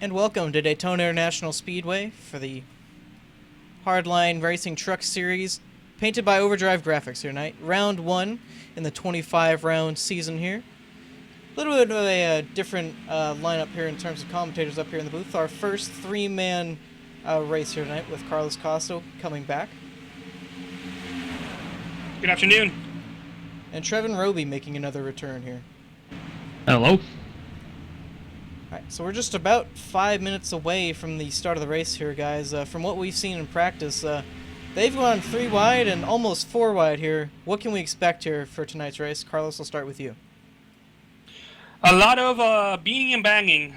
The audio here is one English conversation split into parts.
And welcome to Daytona International Speedway for the Hardline Racing Truck Series, painted by Overdrive Graphics here tonight. Round 1 in the 25-round season here. A little bit of a different lineup here in terms of commentators up here in the booth. Our first three-man race here tonight with Carlos Costo coming back. Good afternoon. And Trevin Roby making another return here. Hello. Alright, so we're just about 5 minutes away from the start of the race here, guys. From what we've seen in practice, they've gone 3 wide and almost 4 wide here. What can we expect here for tonight's race? Carlos, I'll start with you. A lot of beating and banging,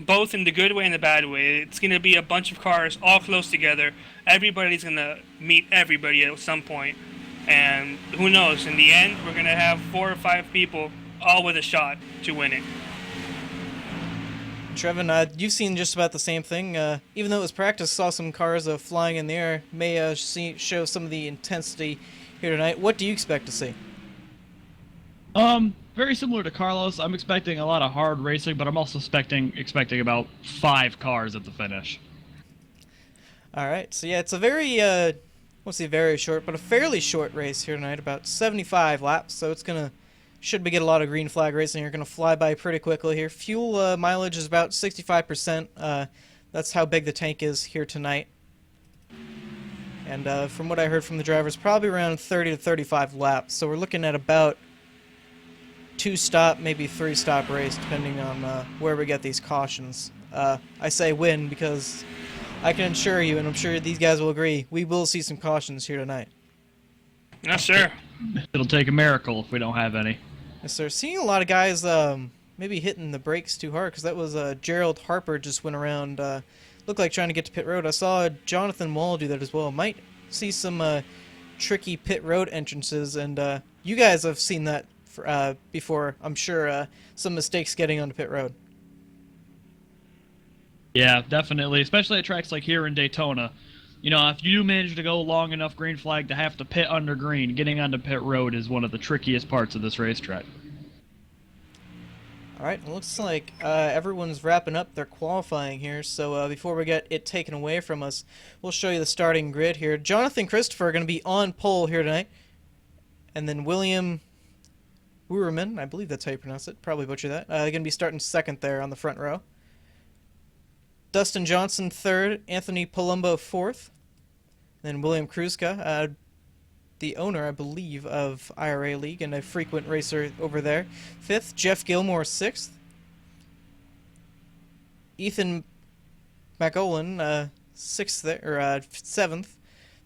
both in the good way and the bad way. It's going to be a bunch of cars all close together. Everybody's going to meet everybody at some point. And who knows, in the end, we're going to have 4 or 5 people all with a shot to win it. Trevin, you've seen just about the same thing. Even though it was practice, saw some cars flying in the air. May show some of the intensity here tonight. What do you expect to see? Very similar to Carlos. I'm expecting a lot of hard racing, but I'm also expecting about 5 cars at the finish. All right, so yeah, it's a very, won't say very short, but a fairly short race here tonight, about 75 laps. So it's should we get a lot of green flag racing here, going to fly by pretty quickly here. Fuel mileage is about 65%. That's how big the tank is here tonight. And from what I heard from the drivers, probably around 30 to 35 laps. So we're looking at about 2-stop, maybe 3-stop race, depending on where we get these cautions. I say win because I can assure you, and I'm sure these guys will agree, we will see some cautions here tonight. Yes, sir. It'll take a miracle if we don't have any. Yes, sir. Seeing a lot of guys maybe hitting the brakes too hard, because that was Gerald Harper just went around, looked like trying to get to pit road. I saw Jonathan Wall do that as well. Might see some tricky pit road entrances, and you guys have seen that before, I'm sure. Some mistakes getting onto pit road. Yeah, definitely, especially at tracks like here in Daytona. You know, if you manage to go long enough green flag to have to pit under green, getting onto pit road is one of the trickiest parts of this racetrack. Alright, it looks like everyone's wrapping up their qualifying here, so before we get it taken away from us, we'll show you the starting grid here. Jonathan Christopher are going to be on pole here tonight, and then William Uerman, I believe that's how you pronounce it, probably butcher that, going to be starting second there on the front row. Dustin Johnson third, Anthony Palumbo fourth, then William Kruska, the owner, I believe, of IRA League and a frequent racer over there, fifth. Jeff Gilmore sixth. Ethan McOlin sixth there, or seventh.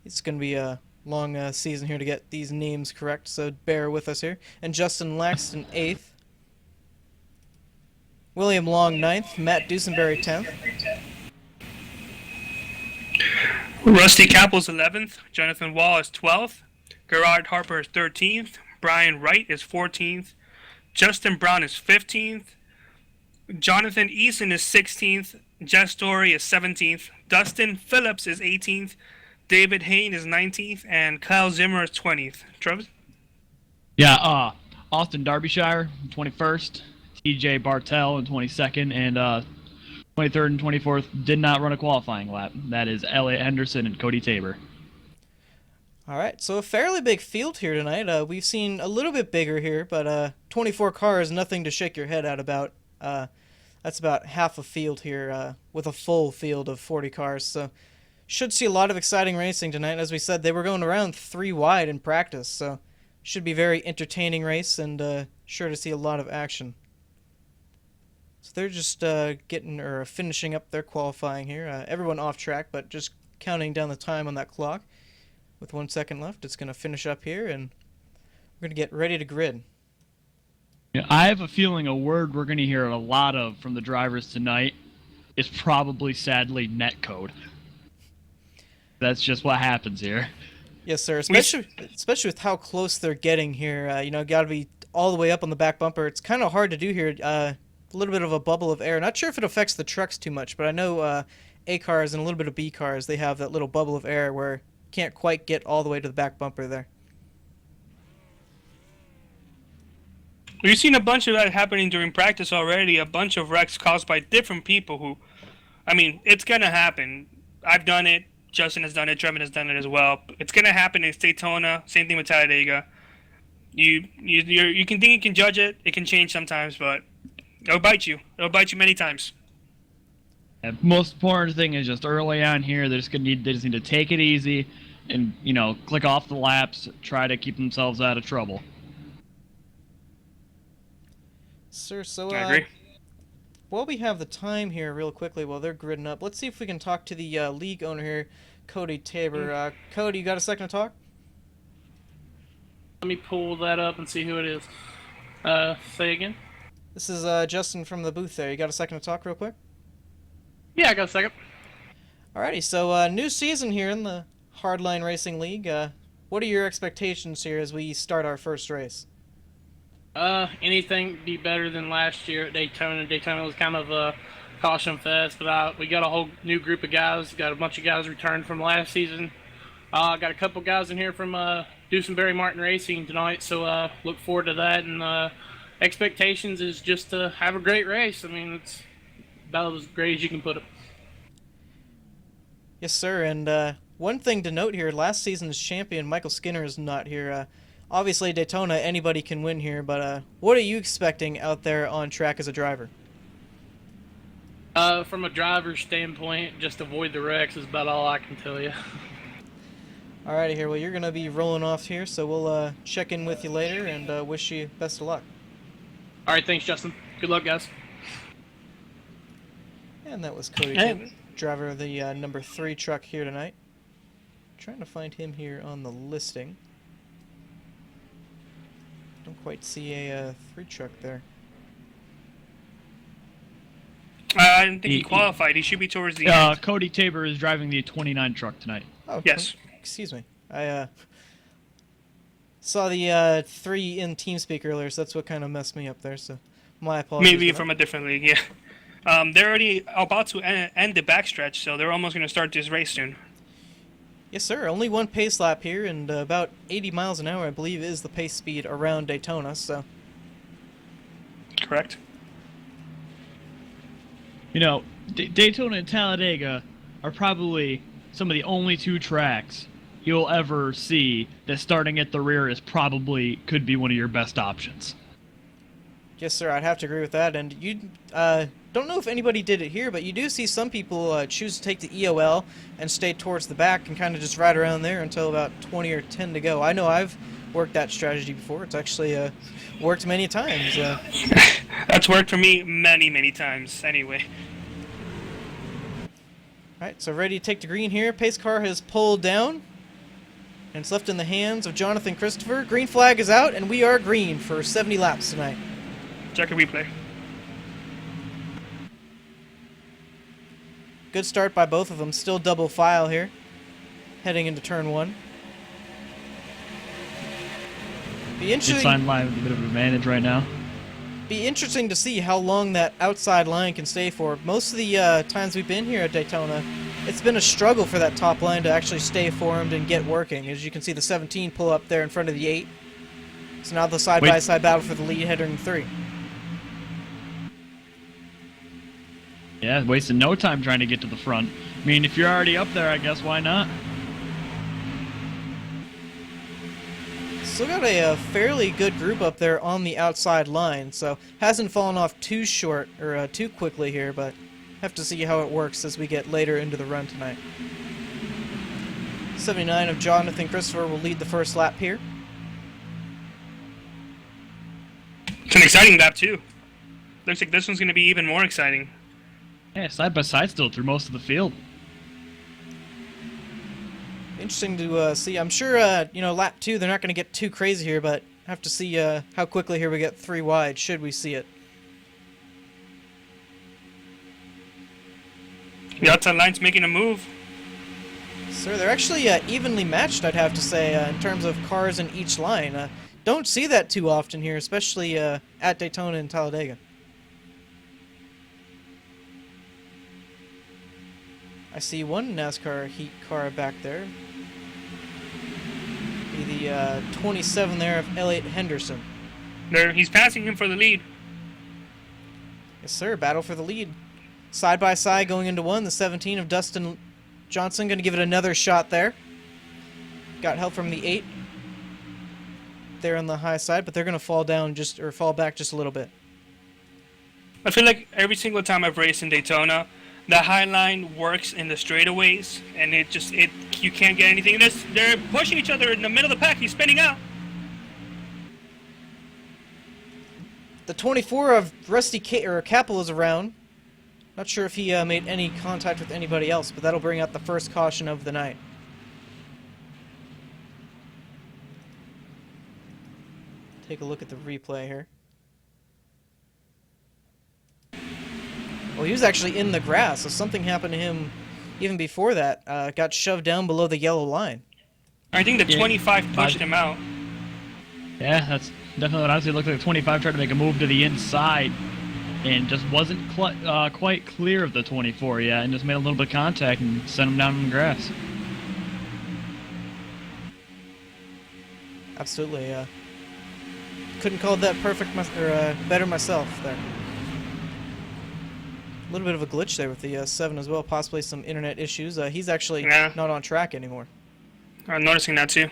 It's going to be a long season here to get these names correct, so bear with us here. And Justin Laxton eighth. William Long 9th, Matt Dusenberry 10th. Rusty Capples 11th, Jonathan Wall is 12th, Gerard Harper is 13th, Brian Wright is 14th, Justin Brown is 15th, Jonathan Eason is 16th, Jess Story is 17th, Dustin Phillips is 18th, David Hain is 19th, and Kyle Zimmer is 20th. Travis? Yeah, Austin Derbyshire, 21st. TJ Bartell in 22nd, and 23rd and 24th did not run a qualifying lap. That is Elliot Henderson and Cody Tabor. All right, so a fairly big field here tonight. We've seen a little bit bigger here, but 24 cars, nothing to shake your head at about. That's about half a field here with a full field of 40 cars. So should see a lot of exciting racing tonight. As we said, they were going around 3 wide in practice, so should be very entertaining race and sure to see a lot of action. So they're just finishing up their qualifying here. Everyone off track, but just counting down the time on that clock. With 1 second left, it's going to finish up here, and we're going to get ready to grid. Yeah, I have a feeling a word we're going to hear a lot of from the drivers tonight is probably, sadly, netcode. That's just what happens here. Yes, sir. Especially with how close they're getting here. Got to be all the way up on the back bumper. It's kind of hard to do here. A little bit of a bubble of air. Not sure if it affects the trucks too much, but I know A cars and a little bit of B cars, they have that little bubble of air where you can't quite get all the way to the back bumper there. We've seen a bunch of that happening during practice already. A bunch of wrecks caused by different people who, I mean, it's gonna happen. I've done it. Justin has done it. Trevin has done it as well. It's gonna happen in Daytona. Same thing with Talladega. You can think you can judge it. It can change sometimes, but it'll bite you. It'll bite you many times. And most important thing is just early on here, they just need to take it easy, and click off the laps, try to keep themselves out of trouble. Sir, so I agree. while we have the time here, real quickly, while they're gridding up, let's see if we can talk to the league owner here, Cody Tabor. Cody, you got a second to talk? Let me pull that up and see who it is. Say again? This is Justin from the booth there. You got a second to talk real quick? Yeah, I got a second. Alrighty, so new season here in the Hardline Racing League. What are your expectations here as we start our first race? Anything be better than last year at Daytona. Daytona was kind of a caution fest, but we got a whole new group of guys. Got a bunch of guys returned from last season. Got a couple guys in here from Dusenberry Martin Racing tonight, so look forward to that. And expectations is just to have a great race. I mean, it's about as great as you can put it. Yes, sir. And one thing to note here, last season's champion, Michael Skinner, is not here. Obviously, Daytona, anybody can win here, but what are you expecting out there on track as a driver? From a driver's standpoint, just avoid the wrecks is about all I can tell you. Alrighty here, well, you're going to be rolling off here, so we'll check in with you later and wish you best of luck. All right, thanks, Justin. Good luck, guys. And that was Cody Tabor, driver of the number 3 truck here tonight. Trying to find him here on the listing. Don't quite see a 3 truck there. I didn't think he qualified. He should be towards the end. Cody Tabor is driving the 29 truck tonight. Oh, Yes. Excuse me. I saw the 3 in TeamSpeak earlier, so that's what kind of messed me up there. So my apologies. Maybe from a different league, yeah. They're already about to end the backstretch, so they're almost going to start this race soon. Yes, sir. Only one pace lap here, and about 80 miles an hour, I believe, is the pace speed around Daytona. So. Correct. Daytona and Talladega are probably some of the only 2 tracks you'll ever see that starting at the rear could be one of your best options. Yes, sir. I'd have to agree with that. And you don't know if anybody did it here, but you do see some people choose to take the EOL and stay towards the back and kind of just ride around there until about 20 or 10 to go. I know I've worked that strategy before. It's actually worked many times. That's worked for me many times anyway. Alright, so ready to take the green here. Pace car has pulled down, and it's left in the hands of Jonathan Christopher. Green flag is out, and we are green for 70 laps tonight. Check a replay. Good start by both of them. Still double file here, heading into turn 1. Be interesting. Inside line with a bit of advantage right now. Be interesting to see how long that outside line can stay for. Most of the times we've been here at Daytona, it's been a struggle for that top line to actually stay formed and get working. As you can see, the 17 pull up there in front of the 8. So now the side-by-side battle for the lead heading 3. Yeah, wasting no time trying to get to the front. I mean, if you're already up there, I guess why not? Still got a fairly good group up there on the outside line, so hasn't fallen off too short or too quickly here, but have to see how it works as we get later into the run tonight. 79 of Jonathan Christopher will lead the first lap here. It's an exciting lap too. Looks like this one's going to be even more exciting. Yeah, side by side still through most of the field. Interesting to see. I'm sure, lap 2, they're not going to get too crazy here, but have to see how quickly here we get 3 wide, should we see it. The outside line's making a move. Sir, they're actually evenly matched, I'd have to say, in terms of cars in each line. Don't see that too often here, especially at Daytona and Talladega. I see one NASCAR heat car back there. Be the 27 there of Elliott Henderson. There, he's passing him for the lead. Yes, sir. Battle for the lead. Side by side going into one. The 17 of Dustin Johnson going to give it another shot there. Got help from the 8 there on the high side, but they're going to fall down or fall back just a little bit. I feel like every single time I've raced in Daytona, the high line works in the straightaways, and you can't get anything. They're pushing each other in the middle of the pack. He's spinning out. The 24 of Rusty Capel is around. Not sure if he made any contact with anybody else, but that'll bring out the first caution of the night. Take a look at the replay here. Well, he was actually in the grass, so something happened to him even before that. Got shoved down below the yellow line. I think the 25 pushed him out. Yeah, that's definitely what I see. It looked like the 25 tried to make a move to the inside and just wasn't quite clear of the 24 yet, and just made a little bit of contact and sent him down in the grass. Absolutely. Couldn't call that better myself there. A little bit of a glitch there with the 7 as well, possibly some internet issues. He's actually not on track anymore. I'm noticing that too.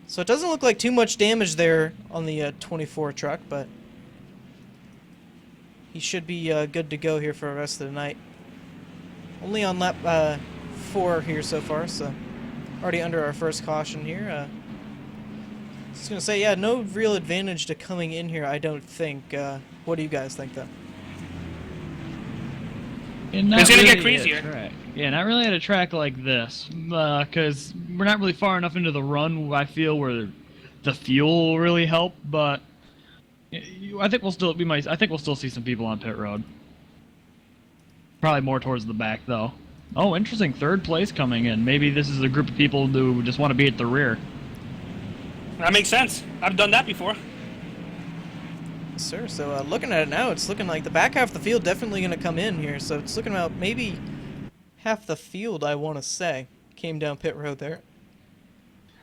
So it doesn't look like too much damage there on the 24 truck, but he should be good to go here for the rest of the night. Only on lap 4 here so far, so already under our first caution here. I was going to say, yeah, no real advantage to coming in here, I don't think. What do you guys think, though? It's going to get crazier. Yeah, not really at a track like this, because we're not really far enough into the run, I feel, where the fuel will really help, but I think we'll still see some people on pit road. Probably more towards the back, though. Oh, interesting. Third place coming in. Maybe this is a group of people who just want to be at the rear. That makes sense. I've done that before. Yes, sir. So looking at it now, it's looking like the back half of the field definitely going to come in here. So it's looking about maybe half the field, I want to say, came down pit road there.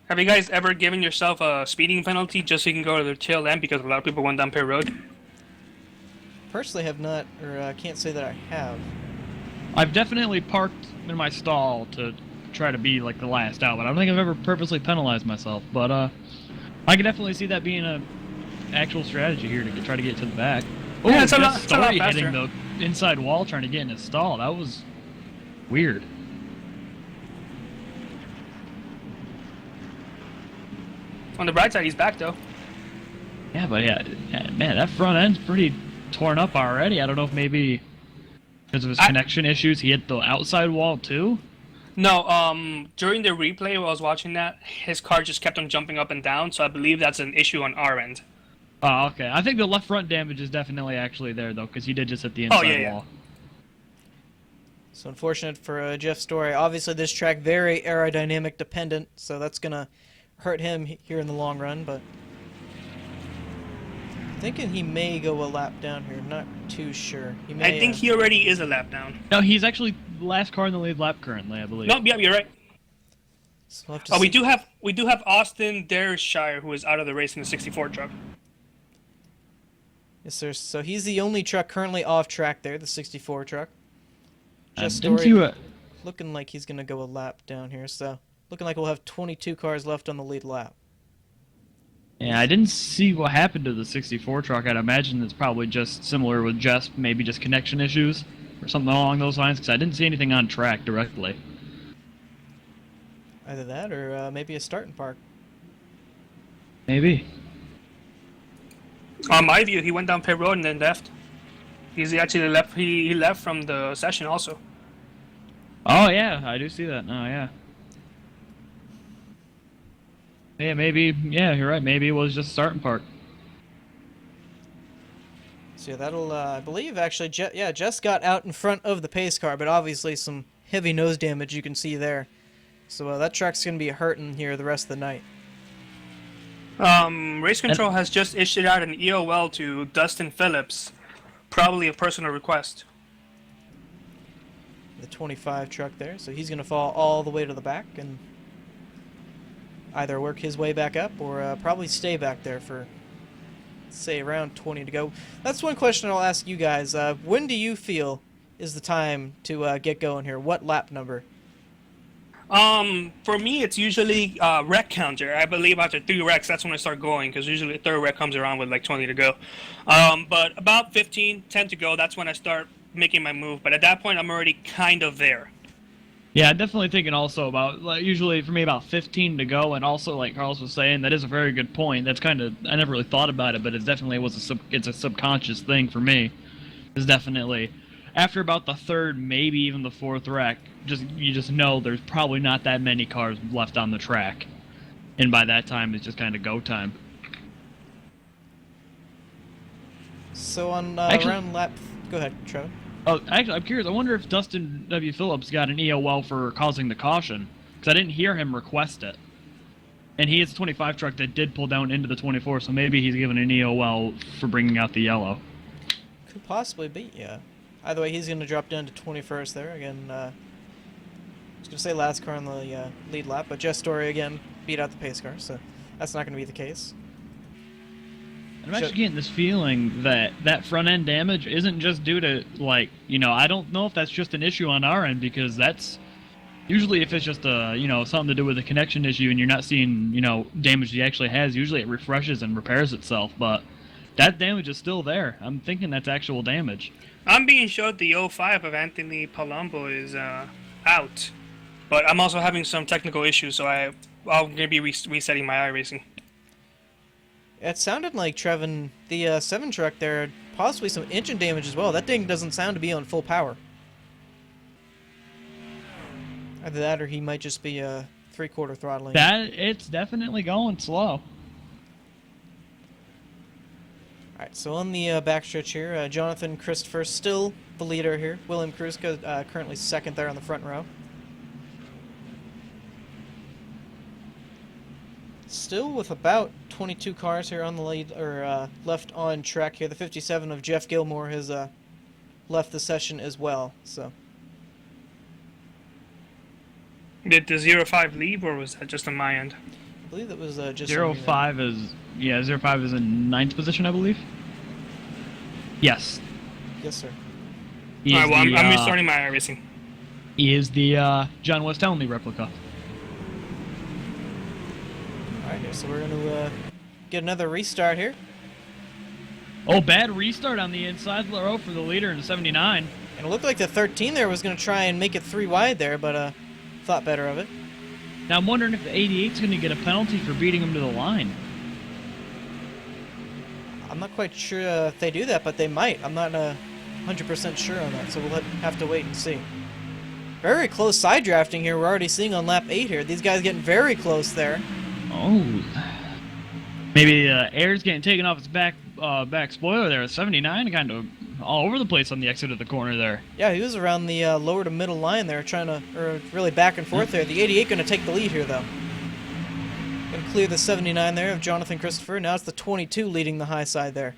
Have you guys ever given yourself a speeding penalty just so you can go to the tail end because a lot of people went down pit road? Personally have not, or can't say that I have. I've definitely parked in my stall to try to be like the last out, but I don't think I've ever purposely penalized myself. But I can definitely see that being a actual strategy here to try to get to the back. Oh, Yeah, it's a Jess lot Story faster. hitting the inside wall trying to get in his stall. That was weird. On the bright side, he's back though. Yeah, but yeah, man, that front end's pretty torn up already. I don't know if maybe because of his connection issues, he hit the outside wall too. No, during the replay while I was watching that, his car just kept on jumping up and down, so I believe that's an issue on our end. Oh, okay. I think the left front damage is definitely actually there though, because he did just hit the inside wall. So unfortunate for Jeff Story. Obviously, this track very aerodynamic dependent, so that's gonna hurt him here in the long run. But thinking he may go a lap down here. Not too sure. He may, I think he already is a lap down. No, he's actually the last car in the lead lap currently, I believe. Nope, yeah, you're right. So we'll have to see. we do have Austin Dershire, who is out of the race in the 64 truck. Yes, sir. So he's the only truck currently off track there, the 64 truck. Just didn't Story you, looking like he's gonna go a lap down here. So looking like we'll have 22 cars left on the lead lap. Yeah, I didn't see what happened to the 64 truck. I'd imagine it's probably just similar with Jess, maybe just connection issues or something along those lines, because I didn't see anything on track directly. Either that or maybe a start and park. Maybe. On my view, he went down pit road and then left. He's actually left. He left from the session also. Oh yeah, I do see that now. Yeah. Yeah, maybe. Yeah, you're right. Maybe it was just start and park. So yeah, that'll, I believe, actually, Jess got out in front of the pace car, but obviously some heavy nose damage you can see there. So that track's going to be hurting here the rest of the night. Race Control has just issued out an EOL to Dustin Phillips, probably a personal request. The 25 truck there, so he's going to fall all the way to the back and either work his way back up or probably stay back there for say around 20 to go. That's one question I'll ask you guys. When do you feel is the time to get going here? What lap number? For me, it's usually wreck counter. I believe after 3 wrecks, that's when I start going, because usually the third wreck comes around with like 20 to go. But about 15, 10 to go, that's when I start making my move. But at that point, I'm already kind of there. Yeah, definitely thinking also about, like, usually for me about 15 to go, and also like Carlos was saying, that is a very good point. That's kind of, I never really thought about it, but it definitely it's a subconscious thing for me. It's definitely after about the third, maybe even the fourth wreck, you just know there's probably not that many cars left on the track, and by that time it's just kind of go time. So on Actually- around lap... Go ahead, Trevor. Oh, actually, I'm curious. I wonder if Dustin W. Phillips got an EOL for causing the caution, because I didn't hear him request it. And he is a 25 truck that did pull down into the 24, so maybe he's given an EOL for bringing out the yellow. Could possibly be, yeah. Either way, he's going to drop down to 21st there. Again, I was going to say last car on the lead lap, but Jess Story again beat out the pace car, so that's not going to be the case. I'm actually getting this feeling that front end damage isn't just due to, like, I don't know if that's just an issue on our end, because that's usually if it's just something to do with a connection issue and you're not seeing, damage he actually has, usually it refreshes and repairs itself, but that damage is still there. I'm thinking that's actual damage. I'm being showed the 05 of Anthony Palumbo is out, but I'm also having some technical issues, so I'm going to be resetting my iRacing. It sounded like, Trevin, the 7 truck there had possibly some engine damage as well. That thing doesn't sound to be on full power. Either that or he might just be 3/4 throttling. It's definitely going slow. Alright, so on the backstretch here, Jonathan Christopher still the leader here. William Kruska currently second there on the front row. Still with about 22 cars here on the lead, or left on track here. The 57 of Jeff Gilmore has left the session as well. So Did the 05 leave, or was that just on my end? I believe that was just 05 is 05 is in 9th position, I believe. Yes. Yes, sir. He All is right, well, the, I'm restarting my iRacing. He is the John West Townley replica. Alright, so we're going to get another restart here. Oh, bad restart on the inside row for the leader in 79. And it looked like the 13 there was going to try and make it 3 wide there, but thought better of it. Now I'm wondering if the 88's going to get a penalty for beating him to the line. I'm not quite sure if they do that, but they might. I'm not 100% sure on that, so we'll have to wait and see. Very close side drafting here. We're already seeing on lap 8 here. These guys getting very close there. Oh. Maybe air's getting taken off its back spoiler there. 79 kind of all over the place on the exit of the corner there. Yeah, he was around the lower to middle line there, or really back and forth there. The 88 going to take the lead here, though. Going to clear the 79 there of Jonathan Christopher. Now it's the 22 leading the high side there.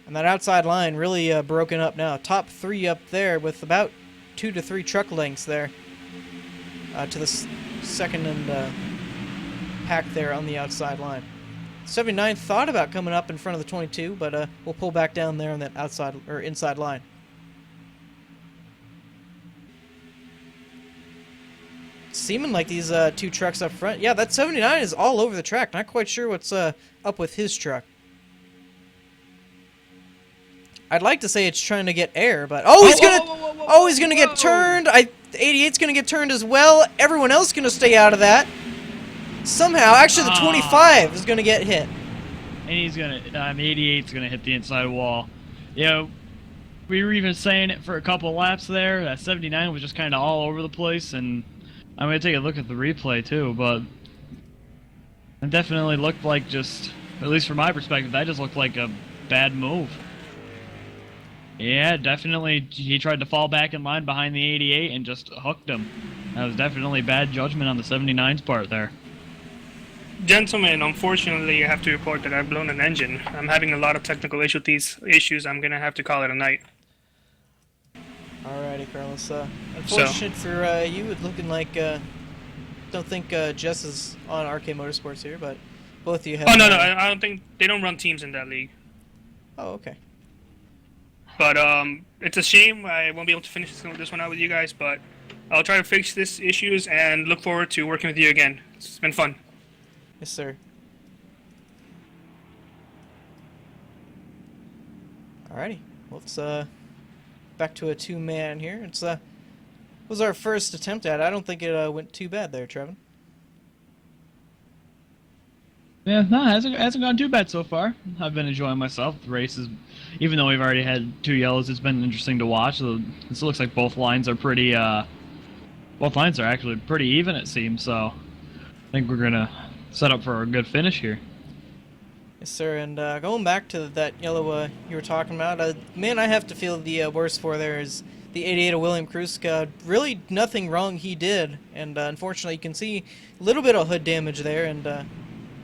And that outside line really broken up now. Top 3 up there with about 2 to 3 truck lengths there to the second and pack there on the outside line. 79 thought about coming up in front of the 22, but we'll pull back down there on that outside or inside line. Seeming like these 2 trucks up front. Yeah, that 79 is all over the track. Not quite sure what's up with his truck. I'd like to say it's trying to get air, but he's gonna get turned. The 88's gonna get turned as well. Everyone else gonna stay out of that. Somehow, actually, the 25 is gonna get hit. And he's gonna, the 88's gonna hit the inside wall. We were even saying it for a couple of laps there. That 79 was just kind of all over the place, and I'm gonna take a look at the replay too. But it definitely looked like just, at least from my perspective, that just looked like a bad move. Yeah, definitely. He tried to fall back in line behind the 88 and just hooked him. That was definitely bad judgment on the 79's part there. Gentlemen, unfortunately, I have to report that I've blown an engine. I'm having a lot of technical issues with these issues. I'm going to have to call it a night. Alrighty, Carlos. Unfortunate for you, it's looking like... don't think Jess is on RK Motorsports here, but Both of you have. Oh no, I don't think they don't run teams in that league. Oh, okay. But it's a shame I won't be able to finish this one out with you guys. But I'll try to fix these issues and look forward to working with you again. It's been fun. Yes, sir. Alrighty. Well, let's back to a two-man here. It's was our first attempt at it. I don't think it went too bad there, Trevin. Yeah, no, hasn't gone too bad so far. I've been enjoying myself. The race is, even though we've already had 2 yellows, it's been interesting to watch. So this looks like both lines are pretty. Both lines are actually pretty even, it seems. So I think we're gonna set up for a good finish here. Yes, sir. And going back to that yellow you were talking about, man, I have to feel the worst for there is the 88 of William Kruska. Really nothing wrong he did, and unfortunately you can see a little bit of hood damage there, and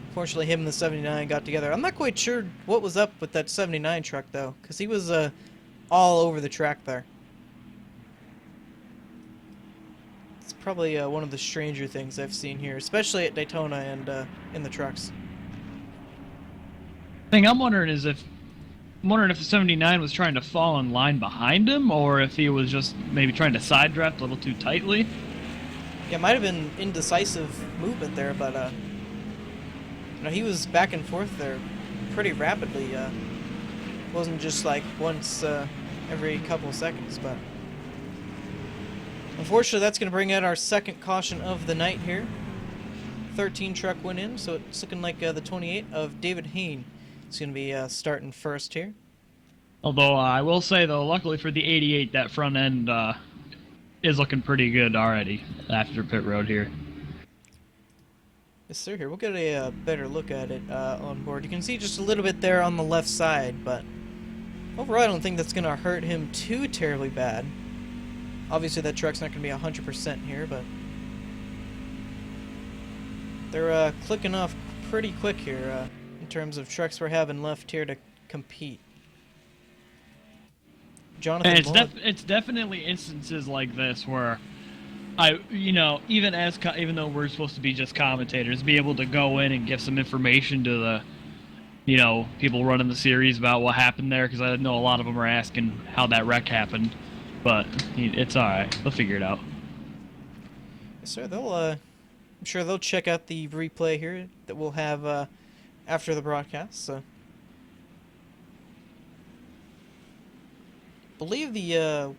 unfortunately him and the 79 got together. I'm not quite sure what was up with that 79 truck though, because he was all over the track there. It's probably one of the stranger things I've seen here, especially at Daytona and in the trucks. Thing I'm wondering is if the 79 was trying to fall in line behind him, or if he was just maybe trying to side draft a little too tightly. Yeah, it might have been indecisive movement there, but you know, he was back and forth there pretty rapidly. Wasn't just like once every couple of seconds, but unfortunately that's going to bring out our second caution of the night here. 13 truck went in, so it's looking like the 28 of David Hain is going to be starting first here. Although I will say, though, luckily for the 88, that front end is looking pretty good already after pit road here. Yes, sir. Here, we'll get a better look at it on board. You can see just a little bit there on the left side, but overall I don't think that's going to hurt him too terribly bad. Obviously that truck's not going to be 100% here, but they're clicking off pretty quick here in terms of trucks we're having left here to compete. Jonathan, And it's definitely instances like this where even though we're supposed to be just commentators, be able to go in and give some information to the, people running the series about what happened there, because I know a lot of them are asking how that wreck happened, but it's all right. They'll figure it out. Yes, sir. I'm sure they'll check out the replay here that we'll have after the broadcast. So, I believe the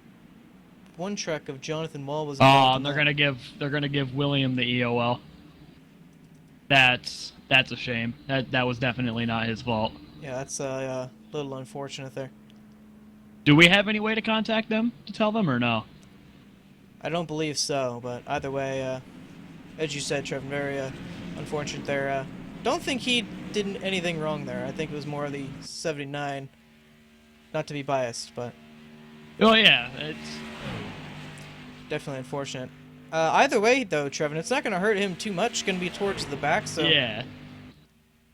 one truck of Jonathan Wall was. Oh, and they're gonna give William the EOL. That's a shame. That was definitely not his fault. Yeah, that's a little unfortunate there. Do we have any way to contact them to tell them, or no? I don't believe so, but either way, as you said, Trevor, very unfortunate there. Don't think he did anything wrong there. I think it was more of the 79. Not to be biased, but. Oh yeah, it's definitely unfortunate. Either way, though, Trevin, it's not going to hurt him too much. It's going to be towards the back, so yeah.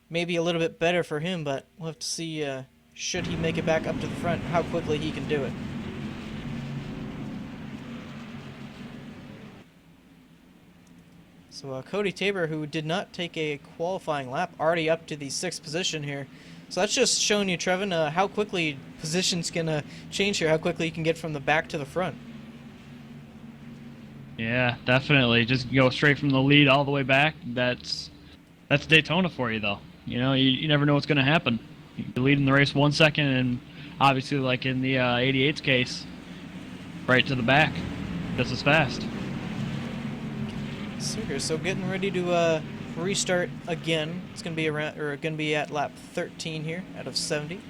Maybe a little bit better for him, but we'll have to see, should he make it back up to the front, how quickly he can do it. So Cody Tabor, who did not take a qualifying lap, already up to the 6th position here. So that's just showing you, Trevin, how quickly positions can change here, how quickly you can get from the back to the front. Yeah, definitely. Just go straight from the lead all the way back. That's Daytona for you, though. You never know what's going to happen. You're leading the race 1 second, and obviously, like in the 88's case, right to the back, just as fast. So getting ready to restart again. It's going to be at lap 13 here out of 70.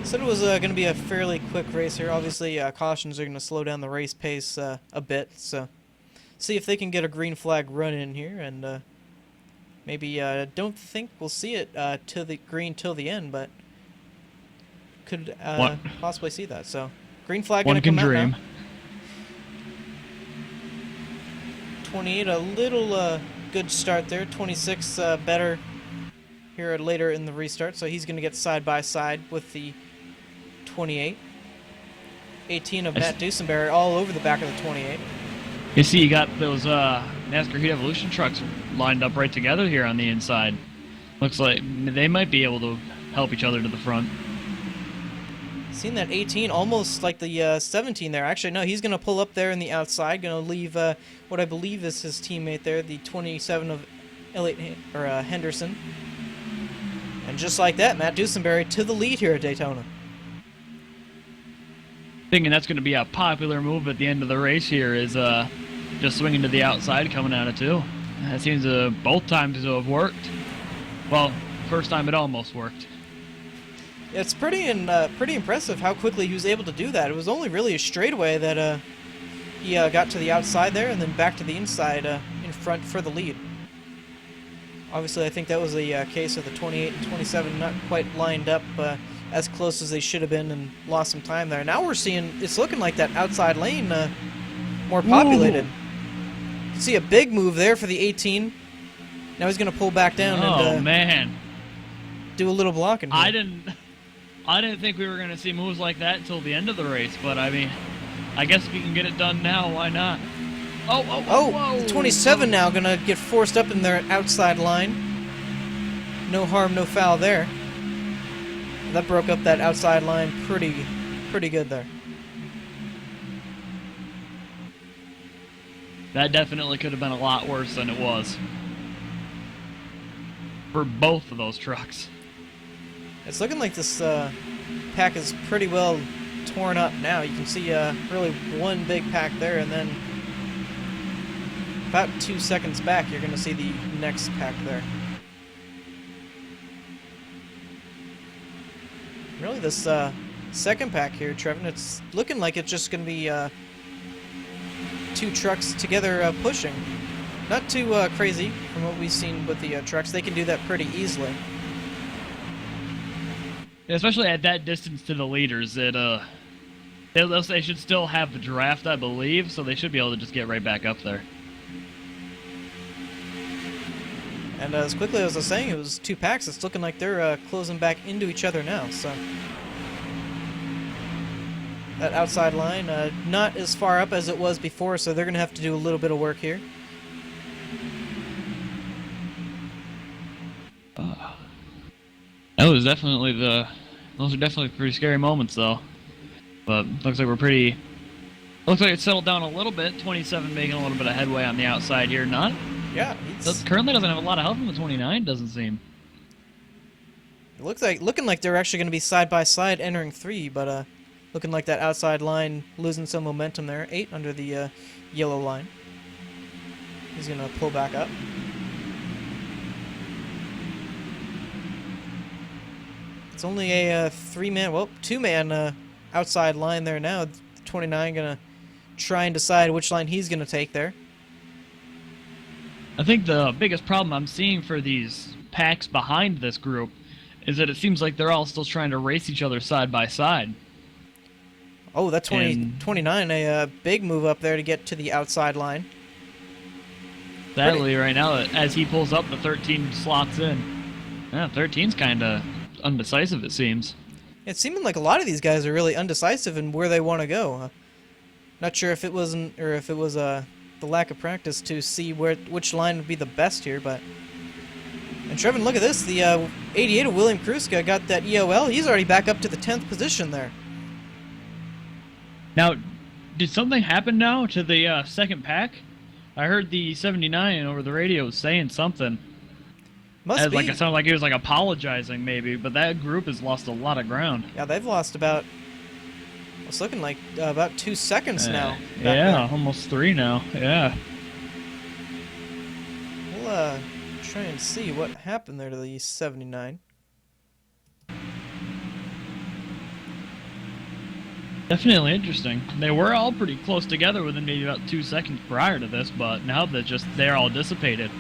Said it was going to be a fairly quick race here. Obviously, cautions are going to slow down the race pace a bit. So, see if they can get a green flag run in here, and maybe don't think we'll see it to the green till the end, but could possibly see that. So, green flag going to come out now. 28, a little good start there. 26 better here later in the restart, so he's going to get side by side with the 28. 18 of Matt Dusenberry all over the back of the 28. You see, you got those NASCAR Heat Evolution trucks lined up right together here on the inside. Looks like they might be able to help each other to the front. Seen that 18, almost like the 17 there. Actually, no, he's going to pull up there in the outside. Going to leave what I believe is his teammate there, the 27 of Elliott Henderson. And just like that, Matt Dusenberry to the lead here at Daytona. Thinking that's going to be a popular move at the end of the race here is just swinging to the outside coming out of two. That seems both times to have worked. Well, first time it almost worked. It's pretty impressive how quickly he was able to do that. It was only really a straightaway that he got to the outside there and then back to the inside in front for the lead. Obviously, I think that was a case of the 28 and 27 not quite lined up as close as they should have been and lost some time there. Now we're seeing it's looking like that outside lane more populated. You can see a big move there for the 18. Now he's going to pull back down and man, do a little blocking. Here. I didn't think we were going to see moves like that until the end of the race, but I mean, I guess if we can get it done now, why not? Oh, the 27 now going to get forced up in their outside line. No harm, no foul there. That broke up that outside line pretty good there. That definitely could have been a lot worse than it was. For both of those trucks. It's looking like this pack is pretty well torn up now. You can see really one big pack there, and then about 2 seconds back, you're going to see the next pack there. Really, this second pack here, Trevin, it's looking like it's just going to be two trucks together pushing. Not too crazy from what we've seen with the trucks. They can do that pretty easily. Especially at that distance to the leaders, they should still have the draft, I believe, so they should be able to just get right back up there. And as quickly as I was saying, it was two packs. It's looking like they're closing back into each other now. So that outside line, not as far up as it was before, so they're going to have to do a little bit of work here. Those are definitely pretty scary moments, though. But looks like looks like it's settled down a little bit. 27 making a little bit of headway on the outside here. Not. Yeah, Currently doesn't have a lot of help from the 29. Doesn't seem. It looking like they're actually going to be side by side entering 3, but looking like that outside line losing some momentum there. 8 under the yellow line. He's going to pull back up. It's only a 2-man outside line there now. 29 going to try and decide which line he's going to take there. I think the biggest problem I'm seeing for these packs behind this group is that it seems like they're all still trying to race each other side by side. Oh, that 29, a big move up there to get to the outside line. Sadly, right now, as he pulls up, the 13 slots in. Yeah, 13's kind of undecisive, it seems. It's seeming like a lot of these guys are really undecisive in where they want to go. Not sure if it was the lack of practice to see which line would be the best here, but. And Trevin, look at this. The 88 of William Kruska got that EOL. He's already back up to the 10th position there. Now, did something happen now to the second pack? I heard the 79 over the radio was saying something. Must be. It sounded like he was apologizing maybe, but that group has lost a lot of ground. Yeah, they've lost about. It's looking like about 2 seconds now. Yeah, almost 3 now. Yeah. We'll try and see what happened there to the 79. Definitely interesting. They were all pretty close together within maybe about 2 seconds prior to this, but now they're all dissipated.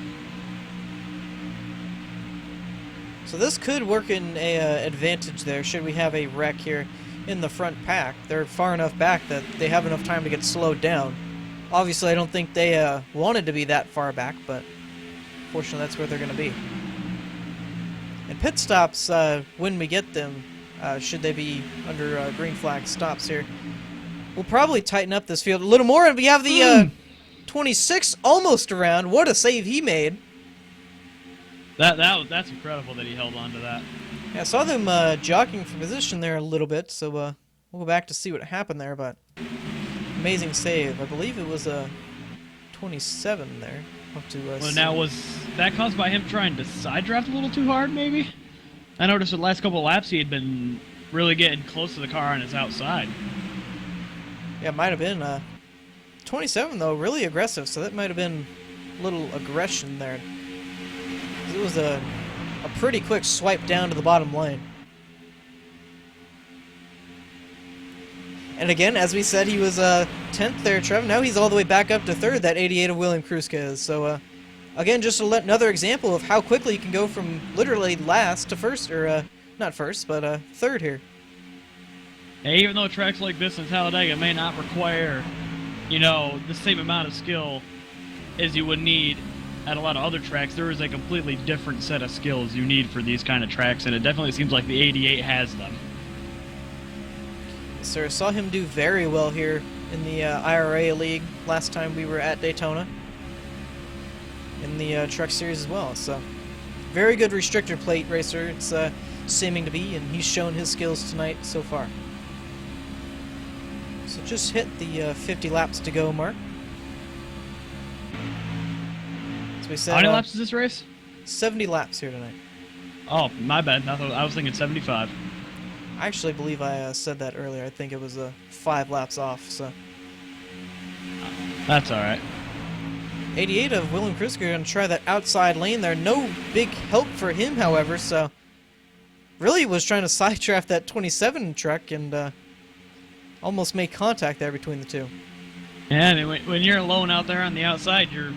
So this could work in a advantage there should we have a wreck here in the front pack. They're far enough back that they have enough time to get slowed down. Obviously, I don't think they wanted to be that far back, but fortunately that's where they're going to be. And pit stops, when we get them, should they be under green flag stops here, we'll probably tighten up this field a little more, and we have the 26 almost around. What a save he made. That's incredible that he held on to that. Yeah, I saw them jockeying for position there a little bit, so we'll go back to see what happened there, but amazing save. I believe it was a 27 there. Up to, well, now was that caused by him trying to side draft a little too hard, maybe? I noticed the last couple of laps he had been really getting close to the car on his outside. Yeah, it might have been. 27, though, really aggressive, so that might have been a little aggression there. It was a pretty quick swipe down to the bottom lane. And again, as we said, he was 10th there, Trev. Now he's all the way back up to 3rd, that 88 of William Kruska is. So, again, just another example of how quickly you can go from literally last to first, or not first, but 3rd here. And even though tracks like this in Talladega may not require, you know, the same amount of skill as you would need at a lot of other tracks, there is a completely different set of skills you need for these kind of tracks, and it definitely seems like the 88 has them. Sir, saw him do very well here in the IRA League last time we were at Daytona. In the Truck Series as well, so very good restrictor plate racer, it's seeming to be, and he's shown his skills tonight so far. So just hit the 50 laps to go mark. As we said, How many laps is this race? 70 laps here tonight. Oh, my bad. I was thinking 75. I actually believe I said that earlier. I think it was 5 laps off, so. That's alright. 88 of William Kruska going to try that outside lane there. No big help for him, however, so really was trying to side draft that 27 truck and almost made contact there between the two. Yeah, I mean, when you're alone out there on the outside, your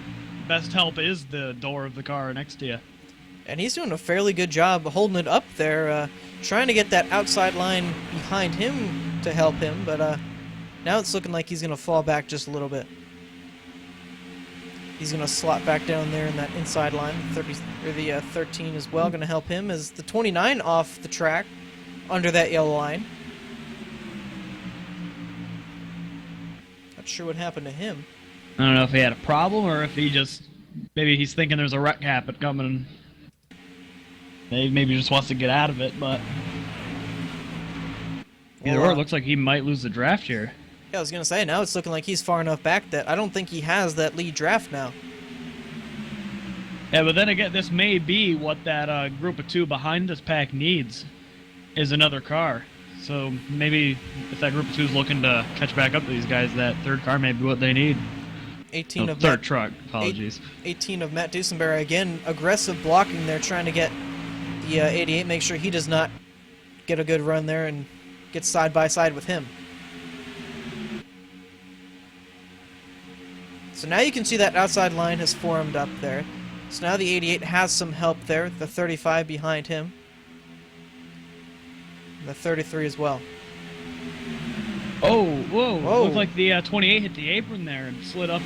best help is the door of the car next to you. And he's doing a fairly good job holding it up there, trying to get that outside line behind him to help him, but now it's looking like he's going to fall back just a little bit. He's going to slot back down there in that inside line. 30, or the 13 as well, going to help him as the 29 off the track under that yellow line. Not sure what happened to him. I don't know if he had a problem or if he just, maybe he's thinking there's a wreck happen coming. Maybe just wants to get out of it, but either or, it looks like he might lose the draft here. Yeah, I was going to say, now it's looking like he's far enough back that I don't think he has that lead draft now. Yeah, but then again, this may be what that group of 2 behind this pack needs, is another car. So maybe if that group of 2 is looking to catch back up to these guys, that 3rd car may be what they need. 18 of 3rd truck, apologies. 18 of Matt Dusenberry, again, aggressive blocking there, trying to get the 88, make sure he does not get a good run there and get side by side with him. So now you can see that outside line has formed up there. So now the 88 has some help there, the 35 behind him. And the 33 as well. Oh, whoa. Whoa. Looked like the 28 hit the apron there and slid up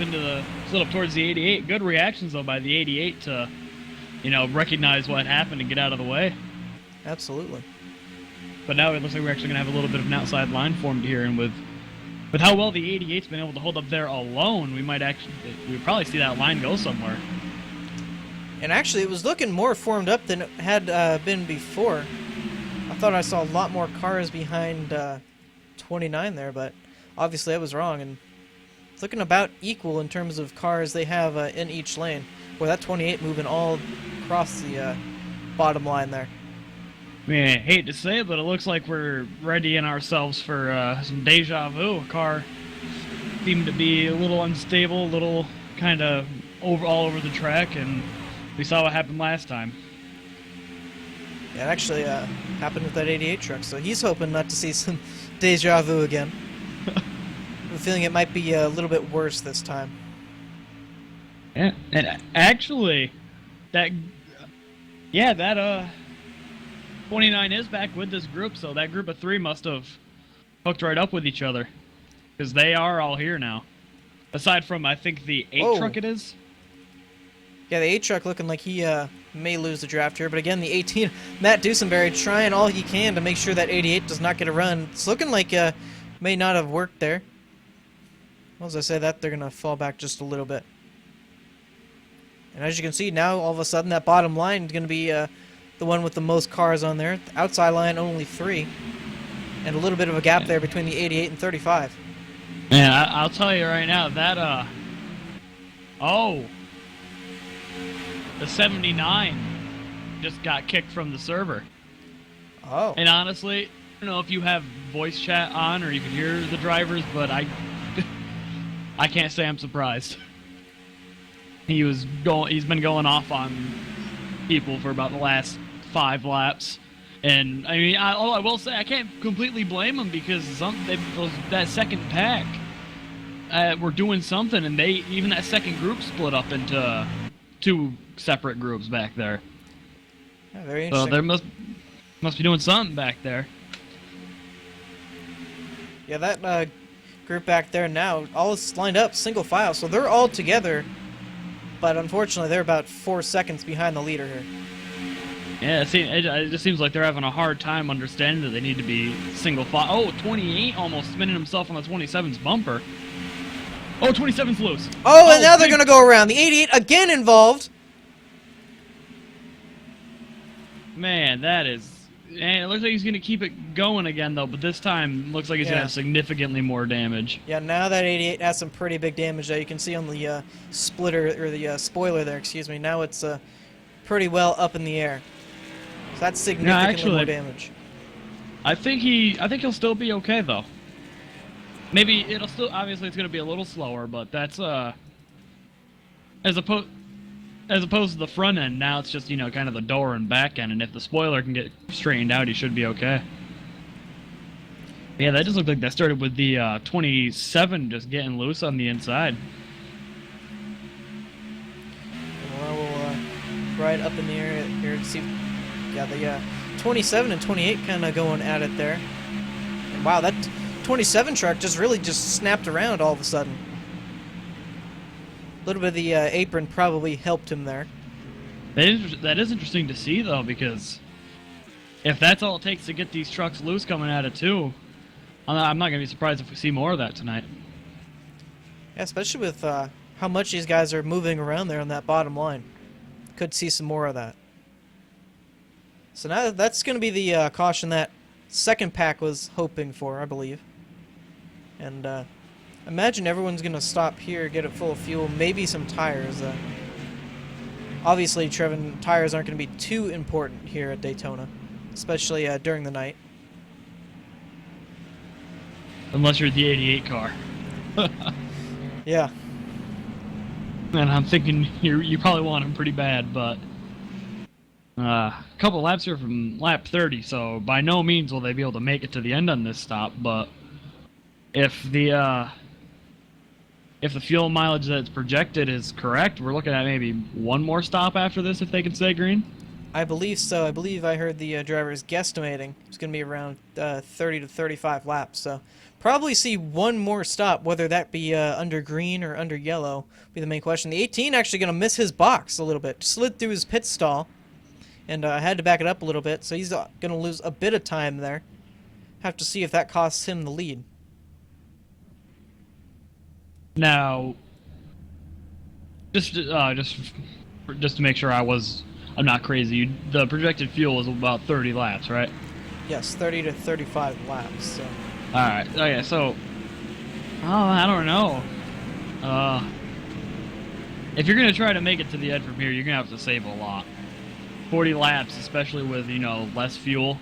towards the 88. Good reactions, though, by the 88 to, you know, recognize what happened and get out of the way. Absolutely. But now it looks like we're actually going to have a little bit of an outside line formed here, and with how well the 88's been able to hold up there alone, we'd probably see that line go somewhere. And actually, it was looking more formed up than it had been before. I thought I saw a lot more cars behind 29 there, but obviously I was wrong. And it's looking about equal in terms of cars they have in each lane. Where that 28 moving all across the bottom line there. I mean, I hate to say it, but it looks like we're readying ourselves for some deja vu. A car seemed to be a little unstable, a little kind of all over the track, and we saw what happened last time. Yeah, it actually happened with that 88 truck, so he's hoping not to see some deja vu again. I'm feeling it might be a little bit worse this time. Yeah, and actually, that 29 is back with this group, so that group of 3 must have hooked right up with each other, because they are all here now. Aside from, I think, the 8 truck it is. Yeah, the 8 truck looking like he may lose the draft here, but again, the 18, Matt Dusenberry trying all he can to make sure that 88 does not get a run. It's looking like may not have worked there. Well, as I say that, they're going to fall back just a little bit. And as you can see, now all of a sudden that bottom line is going to be the one with the most cars on there. The outside line, only 3. And a little bit of a gap there between the 88 and 35. Man, I'll tell you right now, that, oh, the 79 just got kicked from the server. Oh. And honestly, I don't know if you have voice chat on or you can hear the drivers, but I can't say I'm surprised. He's been going off on people for about the last 5 laps. And, I mean, I will say, I can't completely blame him because that second pack were doing something, and even that second group split up into 2 separate groups back there. Yeah, very So interesting. there must be doing something back there. Yeah, that group back there now, all is lined up, single file, so they're all together, but unfortunately they're about 4 seconds behind the leader here. Yeah, it just seems like they're having a hard time understanding that they need to be single file. Oh, 28 almost spinning himself on the 27's bumper. Oh, 27's loose. Oh, and now they're going to go around. The 88 again involved. Man, that is... And it looks like he's going to keep it going again, though, but this time looks like he's going to have significantly more damage. Yeah, now that 88 has some pretty big damage there. You can see on the splitter, or the spoiler there, excuse me. Now it's pretty well up in the air. So that's significantly more damage. I think he'll still be okay, though. Maybe it'll still... Obviously, it's going to be a little slower, but that's... As opposed to the front end, now it's just, kind of the door and back end, and if the spoiler can get straightened out, he should be okay. Yeah, that just looked like that started with the 27 just getting loose on the inside. Well, we'll right up in the air here to see... Yeah, the 27 and 28 kind of going at it there. And wow, that 27 truck just really snapped around all of a sudden. A little bit of the apron probably helped him there. That is interesting to see, though, because if that's all it takes to get these trucks loose coming at it, too, I'm not going to be surprised if we see more of that tonight. Yeah, especially with how much these guys are moving around there on that bottom line. Could see some more of that. So now that's going to be the caution that second pack was hoping for, I believe. And imagine everyone's going to stop here, get it full of fuel, maybe some tires. Obviously, Trevin, tires aren't going to be too important here at Daytona, especially during the night. Unless you're the 88 car. Yeah. And I'm thinking you probably want them pretty bad, but... a couple laps here from lap 30, so by no means will they be able to make it to the end on this stop, but if the fuel mileage that's projected is correct, we're looking at maybe one more stop after this if they can stay green? I believe so. I believe I heard the drivers guesstimating it's going to be around 30 to 35 laps, so probably see one more stop, whether that be under green or under yellow, be the main question. The 18 actually going to miss his box a little bit, slid through his pit stall. And I had to back it up a little bit, so he's going to lose a bit of time there. Have to see if that costs him the lead. Now, just to make sure I'm not crazy, the projected fuel is about 30 laps, right? Yes, 30 to 35 laps. So. All right. Okay, so I don't know. If you're going to try to make it to the end from here, you're going to have to save a lot. 40 laps, especially with, less fuel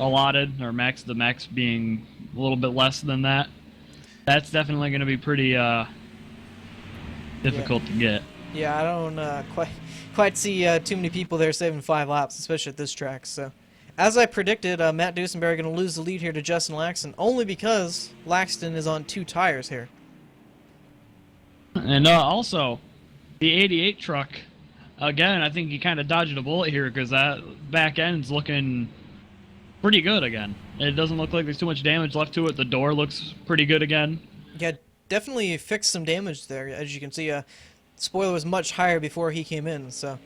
allotted, or the max being a little bit less than that. That's definitely going to be pretty difficult to get. Yeah, I don't quite see too many people there saving 5 laps, especially at this track. So, as I predicted, Matt Duesenberg going to lose the lead here to Justin Laxton, only because Laxton is on 2 tires here. And also, the 88 truck... Again, I think he kind of dodged a bullet here because that back end's looking pretty good again. It doesn't look like there's too much damage left to it. The door looks pretty good again. Yeah, definitely fixed some damage there. As you can see, spoiler was much higher before he came in. So,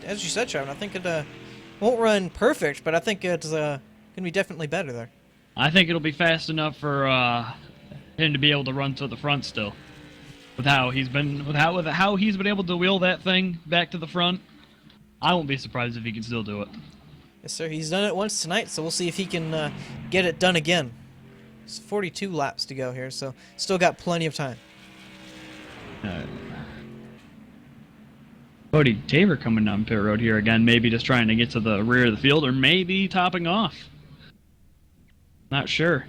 as you said, Trevor, I think it won't run perfect, but I think it's going to be definitely better there. I think it'll be fast enough for him to be able to run to the front still. With how he's been able to wheel that thing back to the front, I won't be surprised if he can still do it. Yes, sir. He's done it once tonight, so we'll see if he can get it done again. It's 42 laps to go here, so still got plenty of time. Cody Tabor coming down pit road here again, maybe just trying to get to the rear of the field, or maybe topping off. Not sure.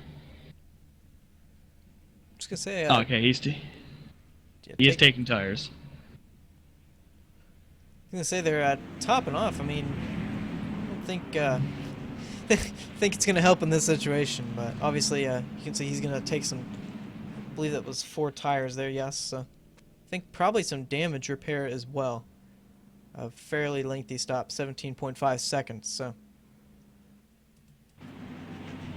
Just gonna say. Okay, he is taking tires. I'm gonna say they're topping off. I mean, I don't think think it's gonna help in this situation, but obviously you can see he's gonna take some. I believe that was 4 tires there. Yes, so I think probably some damage repair as well. A fairly lengthy stop, 17.5 seconds. So.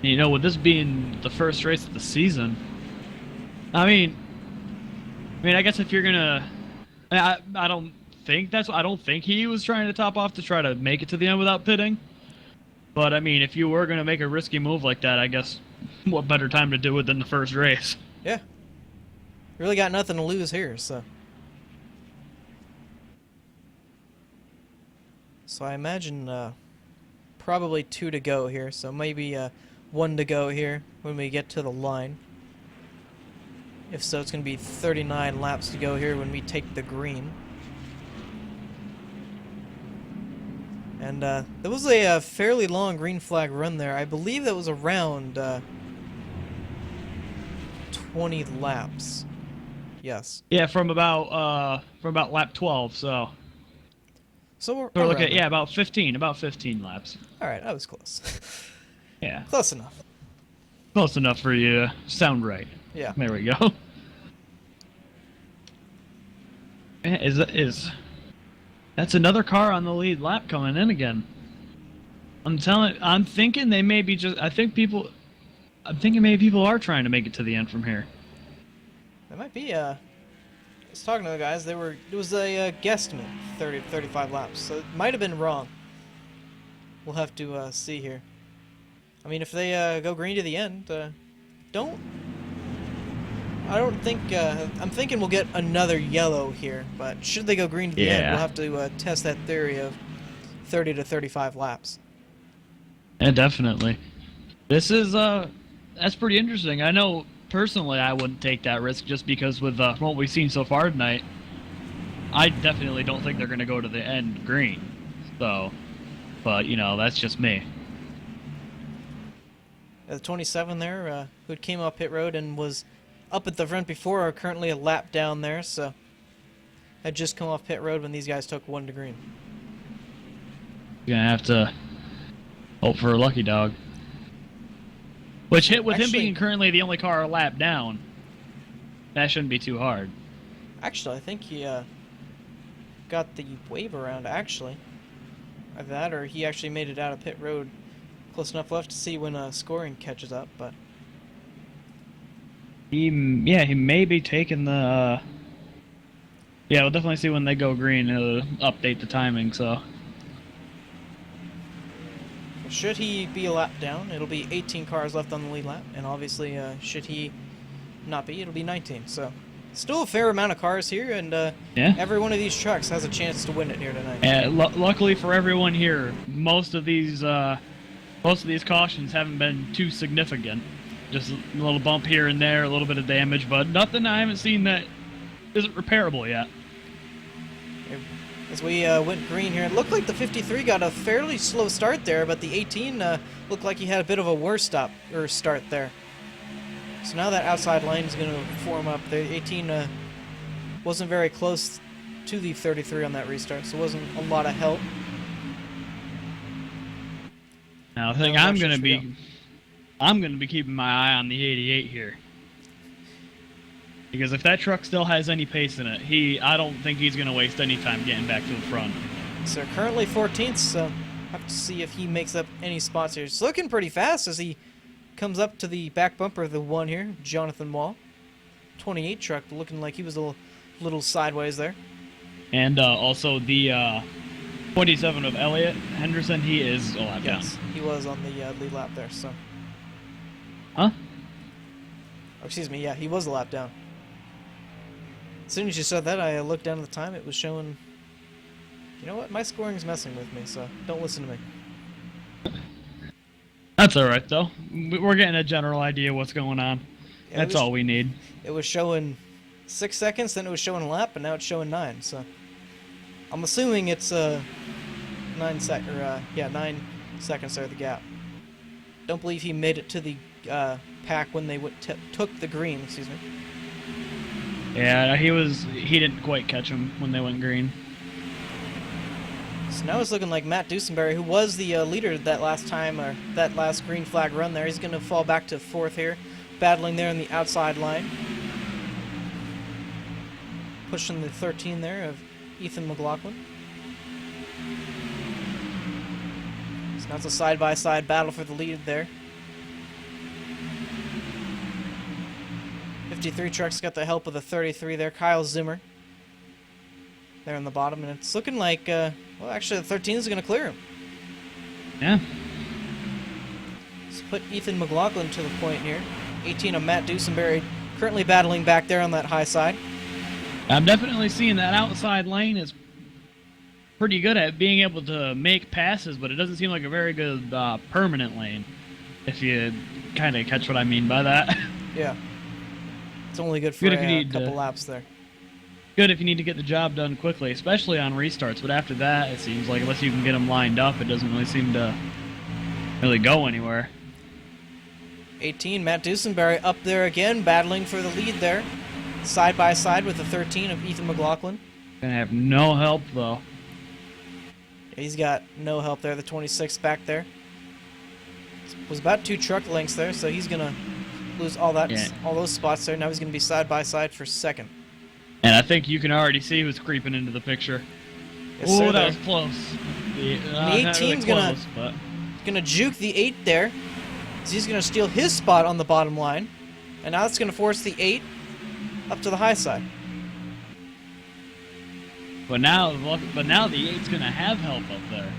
You know, with this being the first race of the season, I mean, I guess if you're gonna, I don't think he was trying to top off to try to make it to the end without pitting. But I mean, if you were gonna make a risky move like that, I guess what better time to do it than the first race? Yeah. Really got nothing to lose here, so. So I imagine probably 2 to go here, so maybe 1 to go here when we get to the line. If so, it's going to be 39 laps to go here when we take the green. And there was a fairly long green flag run there. I believe that was around 20 laps. Yes. Yeah, from about lap 12. So So we're looking at about 15 laps. All right, I was close. Yeah, Close enough. close enough for you to sound right. Yeah. There we go. That's another car on the lead lap coming in again. I'm thinking they may be I'm thinking maybe people are trying to make it to the end from here. That might be. I was talking to the guys. It was a guesstimate, 30 to 35 laps. So it might have been wrong. We'll have to see here. I mean, if they go green to the end, I don't think. I'm thinking we'll get another yellow here. But should they go green to the end, we'll have to test that theory of 30 to 35 laps. Yeah, definitely. This is that's pretty interesting. I know personally I wouldn't take that risk just because with what we've seen so far tonight, I definitely don't think they're going to go to the end green. So, but you know, that's just me. The 27 there, who came up pit road and was up at the front before, are currently a lap down there. So, had just come off pit road when these guys took 1 to green. You're gonna have to hope for a lucky dog. Which hit with him being currently the only car a lap down, that shouldn't be too hard. Actually, I think he got the wave around, actually. Either that, or he actually made it out of pit road close enough left to see when scoring catches up, but... He may be taking the... Yeah, we'll definitely see when they go green. It'll update the timing, so... Should he be a lap down, it'll be 18 cars left on the lead lap, and obviously, should he not be, it'll be 19. So, still a fair amount of cars here, and every one of these trucks has a chance to win it here tonight. Luckily for everyone here, most of these cautions haven't been too significant. Just a little bump here and there, a little bit of damage, but nothing I haven't seen that isn't repairable yet. As we went green here, it looked like the 53 got a fairly slow start there, but the 18 looked like he had a bit of a worse start there. So now that outside line is going to form up. The 18 wasn't very close to the 33 on that restart, so it wasn't a lot of help. Now the thing I'm going to be keeping my eye on the 88 here. Because if that truck still has any pace in it, I don't think he's going to waste any time getting back to the front. So currently 14th, so have to see if he makes up any spots here. It's looking pretty fast as he comes up to the back bumper of the 1 here, Jonathan Wall. 28 truck looking like he was a little sideways there. And also the 27 of Elliott Henderson, he is a lap down. Yes, he was on the lead lap there, so. Huh? Or excuse me, yeah, he was a lap down. As soon as you said that, I looked down at the time. It was showing... You know what? My scoring's messing with me, so don't listen to me. That's all right though. We're getting a general idea what's going on. Yeah, That's all we need. It was showing 6 seconds, then it was showing a lap, and now it's showing 9. So I'm assuming it's 9 seconds there, the gap. Don't believe he made it to the pack when they took the green. Excuse me. Yeah, he didn't quite catch him when they went green. So now it's looking like Matt Dusenberry, who was the leader that last time, or that last green flag run there, he's going to fall back to 4th here, battling there on the outside line. Pushing the 13 there of Ethan McLaughlin. So now it's a side-by-side battle for the lead there. 53 trucks got the help of the 33 there, Kyle Zimmer. There on the bottom, and it's looking like, well, actually the 13 is going to clear him. Yeah. Let's put Ethan McLaughlin to the point here. 18 of Matt Dusenberry currently battling back there on that high side. I'm definitely seeing that outside lane is pretty good at being able to make passes, but it doesn't seem like a very good permanent lane, if you kind of catch what I mean by that. Yeah. It's only good for Good if you a need couple to- laps there. Good if you need to get the job done quickly, especially on restarts, but after that, it seems like unless you can get them lined up, it doesn't really seem to really go anywhere. 18, Matt Dusenberry up there again, battling for the lead there. Side by side with the 13 of Ethan McLaughlin. Gonna have no help, though. He's got no help there, the 26 back there. Was about 2 truck lengths there, so he's gonna lose all those spots there. Now he's gonna be side by side for 2nd. And I think you can already see who's creeping into the picture. Yes, Oh, sir, that there. was close. The The 18's gonna juke the 8 there. So he's gonna steal his spot on the bottom line, and now it's gonna force the 8 up to the high side. But now the 8's gonna have help up there.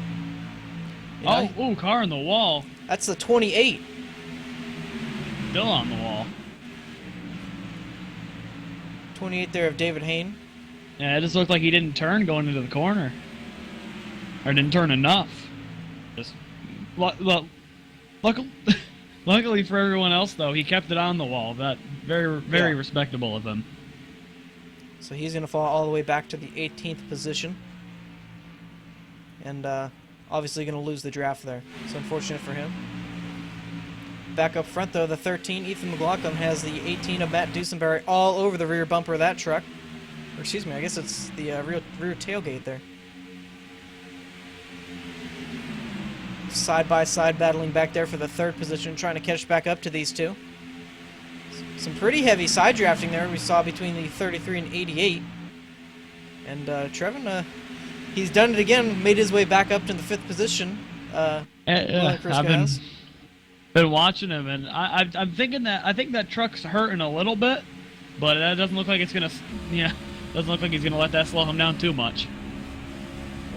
You know, Oh, car on the wall. that's the 28. Still on the wall. 28 there of David Hayne. Yeah, it just looked like he didn't turn going into the corner. Or didn't turn enough. Just, luckily for everyone else, though, he kept it on the wall. That very respectable of him. So he's going to fall all the way back to the 18th position. And obviously going to lose the draft there. It's unfortunate for him. Back up front, though, the 13, Ethan McLaughlin, has the 18 of Matt Dusenberry all over the rear bumper of that truck. Or excuse me, I guess it's the rear tailgate there. Side by side battling back there for the 3rd position, trying to catch back up to these two. Some pretty heavy side drafting there we saw between the 33 and 88. And Trevin, he's done it again, made his way back up to the 5th position. I've been watching him, and I'm thinking that I think that truck's hurting a little bit, but it doesn't look like it's gonna. Yeah, doesn't look like he's gonna let that slow him down too much.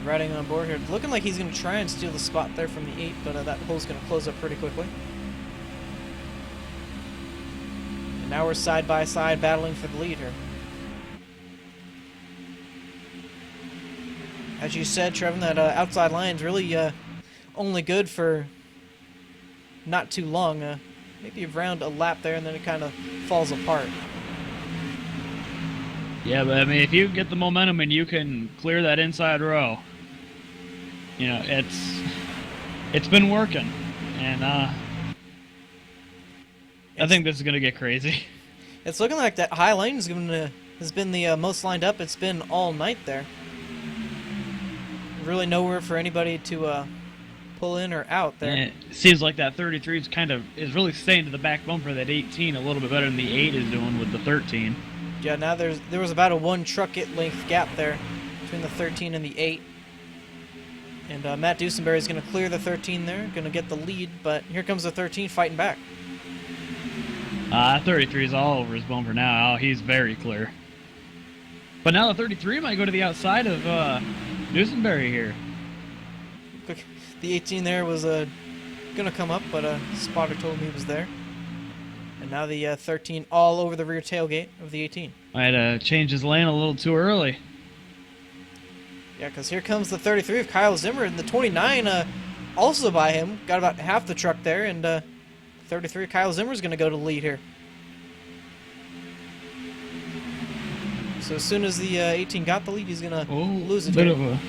Riding on board here, looking like he's gonna try and steal the spot there from the 8, but that hole's gonna close up pretty quickly. And now we're side by side battling for the lead here. As you said, Trevin, that outside line's really only good for not too long, maybe around a lap there, and then it kind of falls apart. Yeah, but I mean, if you get the momentum and you can clear that inside row, you know, it's been working, and I think this is gonna get crazy. It's looking like that high lane has been the most lined up it's been all night there. Really nowhere for anybody to pull in or out there. And it seems like that 33 is really staying to the back bumper. That 18 a little bit better than the 8 is doing with the 13. Yeah, now there was about a 1 truck length gap there between the 13 and the 8. And Matt Dusenberry is going to clear the 13 there, going to get the lead, but here comes the 13 fighting back. 33 is all over his bumper now. He's very clear. But now the 33 might go to the outside of Dusenberry here. The 18 there was going to come up, but a spotter told him he was there. And now the 13 all over the rear tailgate of the 18. Might have changed his lane a little too early. Yeah, because here comes the 33 of Kyle Zimmer, and the 29 also by him. Got about half the truck there, and 33 Kyle Zimmer's going to go to the lead here. So as soon as the 18 got the lead, he's going to lose it here.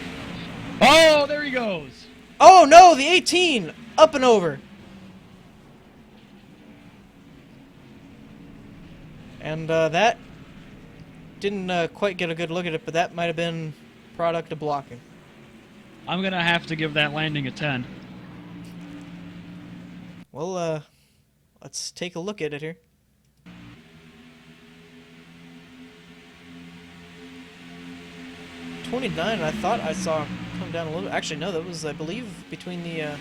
Oh, there he goes. Oh no, the 18 up and over. And that didn't quite get a good look at it, but that might have been product of blocking. I'm going to have to give that landing a 10. Well, let's take a look at it here. .29, I thought I saw come down a little bit. Actually, no, that was, I believe, between the...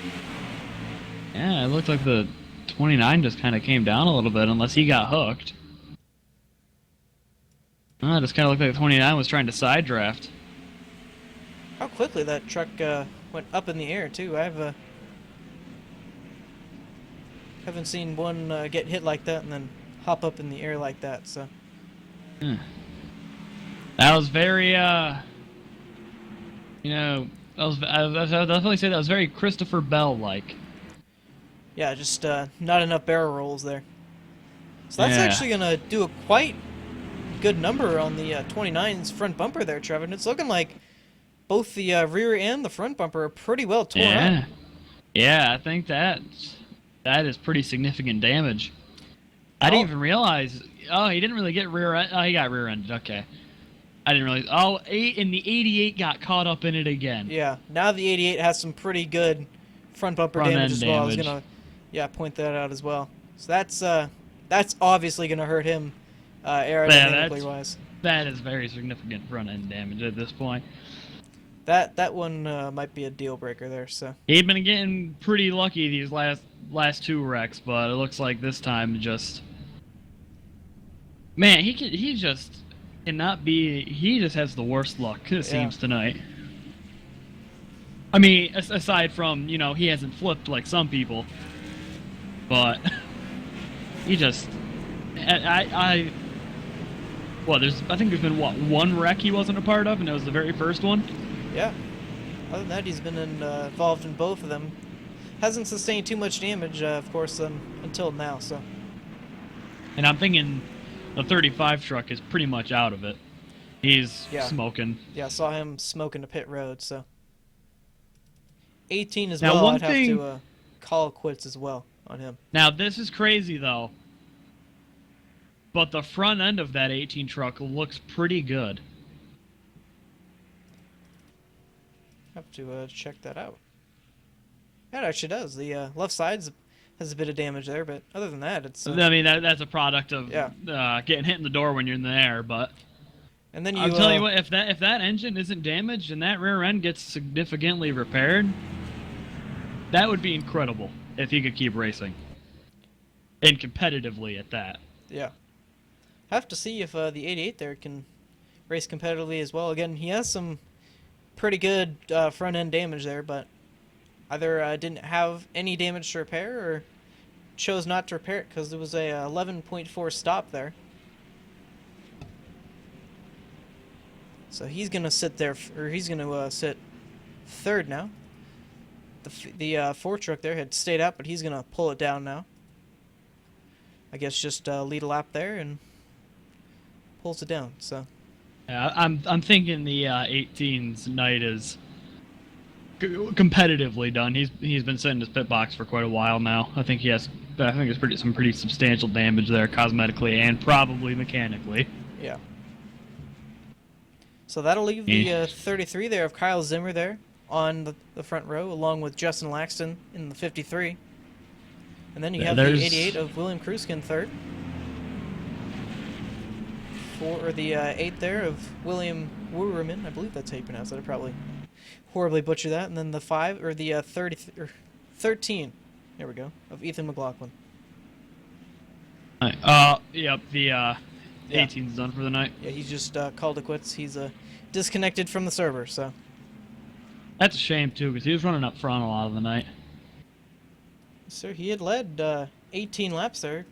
Yeah, it looked like the 29 just kind of came down a little bit, unless he got hooked. It just kind of looked like the 29 was trying to side draft. How quickly that truck went up in the air, too. I've haven't seen one get hit like that and then hop up in the air like that, so... That was very, you know, I definitely say that was very Christopher Bell-like. Yeah, just not enough barrel rolls there. So that's Yeah. actually going to do a quite good number on the 29's front bumper there, Trevor. And it's looking like both the rear and the front bumper are pretty well torn up. Yeah, I think that is pretty significant damage. I didn't even realize. Oh, he didn't really get rear end. Oh, he got rear-ended. Okay. I didn't realize. Oh, and the 88 got caught up in it again. Yeah, now the 88 has some pretty good front bumper damage as well. I was going to point that out as well. So that's obviously going to hurt him aerodynamically-wise. That is very significant front-end damage at this point. That one might be a deal breaker there. So He'd been getting pretty lucky these last two wrecks, but it looks like this time just, man, he just cannot be. He just has the worst luck, it seems, tonight. I mean, aside from, he hasn't flipped like some people, but he just, I think there's been one wreck he wasn't a part of, and it was the very first one. Yeah. Other than that, he's been involved in both of them. Hasn't sustained too much damage, of course, until now. So. And I'm thinking the 35 truck is pretty much out of it. He's smoking. Yeah, I saw him smoking the pit road. So. 18 as now, well. One I'd thing, have to call quits as well on him. Now this is crazy though. But the front end of that 18 truck looks pretty good. Have to check that out. Yeah, it actually does. The left side has a bit of damage there, but other than that, it's... I mean, that's a product of getting hit in the door when you're in the air, but... And then I'll tell you what, if that engine isn't damaged and that rear end gets significantly repaired, that would be incredible if he could keep racing. And competitively at that. Yeah. Have to see if the 88 there can race competitively as well. Again, he has some pretty good front end damage there, but either didn't have any damage to repair or chose not to repair it because there was a 11.4 stop there. So he's gonna sit there, or he's gonna sit third now. The Ford truck there had stayed out, but he's gonna pull it down now. I guess just lead a lap there and pulls it down. So. Yeah, I'm thinking the 18's night is competitively done. He's been sitting in his pit box for quite a while now. I think there's some pretty substantial damage there, cosmetically and probably mechanically. Yeah. So that'll leave the 33 there of Kyle Zimmer there on the front row, along with Justin Laxton in the 53. And then you have the 88 of William Kruskin third. The 8 there of William Wurman. I believe that's how you pronounce it. I probably horribly butcher that. And then the 5, or the 13, there we go, of Ethan McLaughlin. Yep, the 18's done for the night. Yeah, he's just called it quits. He's disconnected from the server, so. That's a shame, too, because he was running up front a lot of the night. So he had led 18 laps there.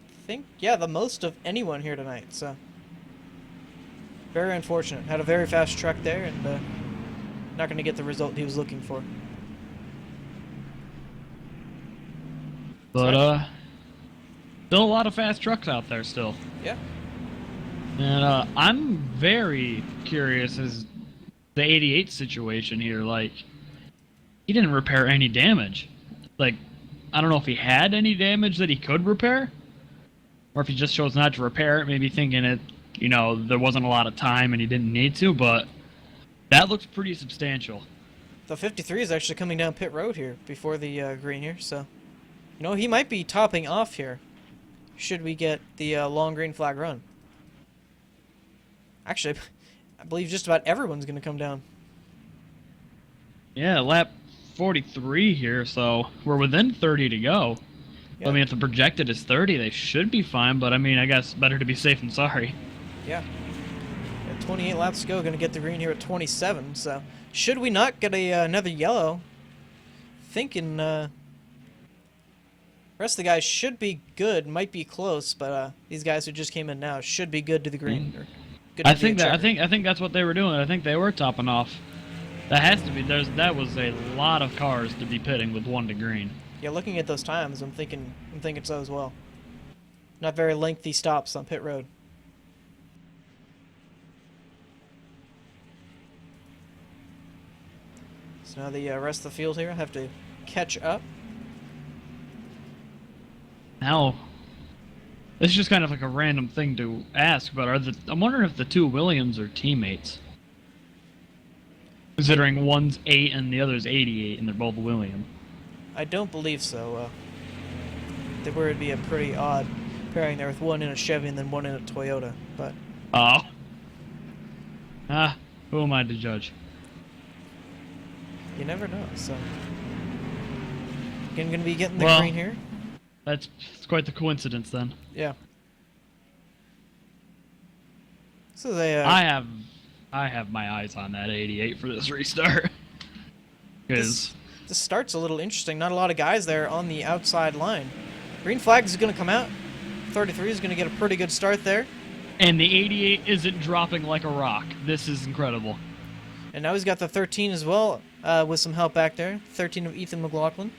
I think, yeah, the most of anyone here tonight, so. Very unfortunate. Had a very fast truck there, and not going to get the result he was looking for. But, still a lot of fast trucks out there still. Yeah. And, I'm very curious as the 88 situation here. Like, he didn't repair any damage. Like, I don't know if he had any damage that he could repair, or if he just chose not to repair it, maybe thinking it, you know, there wasn't a lot of time and he didn't need to, but that looks pretty substantial. The 53 is actually coming down pit road here before the green here, so. You know, he might be topping off here. Should we get the long green flag run? Actually, I believe just about everyone's going to come down. Yeah, lap 43 here, so we're within 30 to go. Yeah. I mean, if the projected is 30, they should be fine, but I mean, I guess better to be safe than sorry. Yeah. 28 laps to go, going to get the green here at 27, so should we not get another yellow, thinking rest of the guys should be good, might be close, but these guys who just came in now should be good to the green. Or good to I think the that checker. I think that's what they were doing. I think they were topping off. That has to be. That was a lot of cars to be pitting with one to green. Yeah, looking at those times, I'm thinking so as well. Not very lengthy stops on pit road. So now the rest of the field here have to catch up. Now, this is just kind of like a random thing to ask, but I'm wondering if the two Williams are teammates. Considering one's 8 and the other's 88, and they're both William. I don't believe so. There would be a pretty odd pairing there with one in a Chevy and then one in a Toyota, but Oh. Who am I to judge? you never know, so. Again, going to be getting the Well, green here. It's quite the coincidence then. Yeah. So they, I have my eyes on that 88 for this restart. Because this start's a little interesting. Not a lot of guys there on the outside line. Green flag is going to come out. 33 is going to get a pretty good start there. and the 88 isn't dropping like a rock. This is incredible. And now he's got the 13 as well, with some help back there. 13 of Ethan McLaughlin.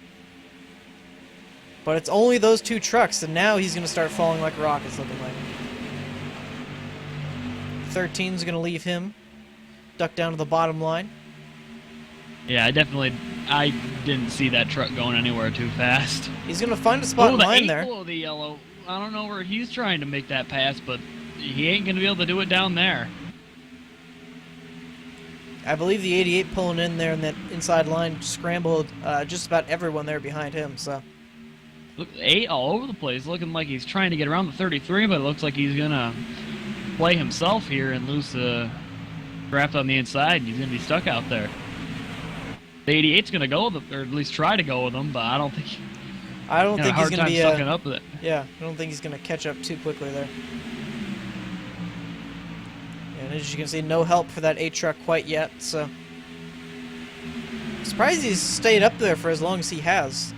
But it's only those two trucks, and now he's going to start falling like a rock, it's looking like. 13's going to leave him. Duck down to the bottom line. Yeah, I didn't see that truck going anywhere too fast. He's going to find a spot in the line 8 there. below the yellow. I don't know where he's trying to make that pass, but he ain't going to be able to do it down there. I believe the 88 pulling in there in that inside line scrambled just about everyone there behind him, so. Look, 8 all over the place, looking like he's trying to get around the 33, but it looks like he's going to play himself here and lose the draft on the inside, and he's going to be stuck out there. The 88's going to go with him, or at least try to go with him, but I don't think he's going to be sucking up with it. Yeah, I don't think he's going to catch up too quickly there. And as you can see, no help for that 8 truck quite yet, so. I'm surprised he's stayed up there for as long as he has.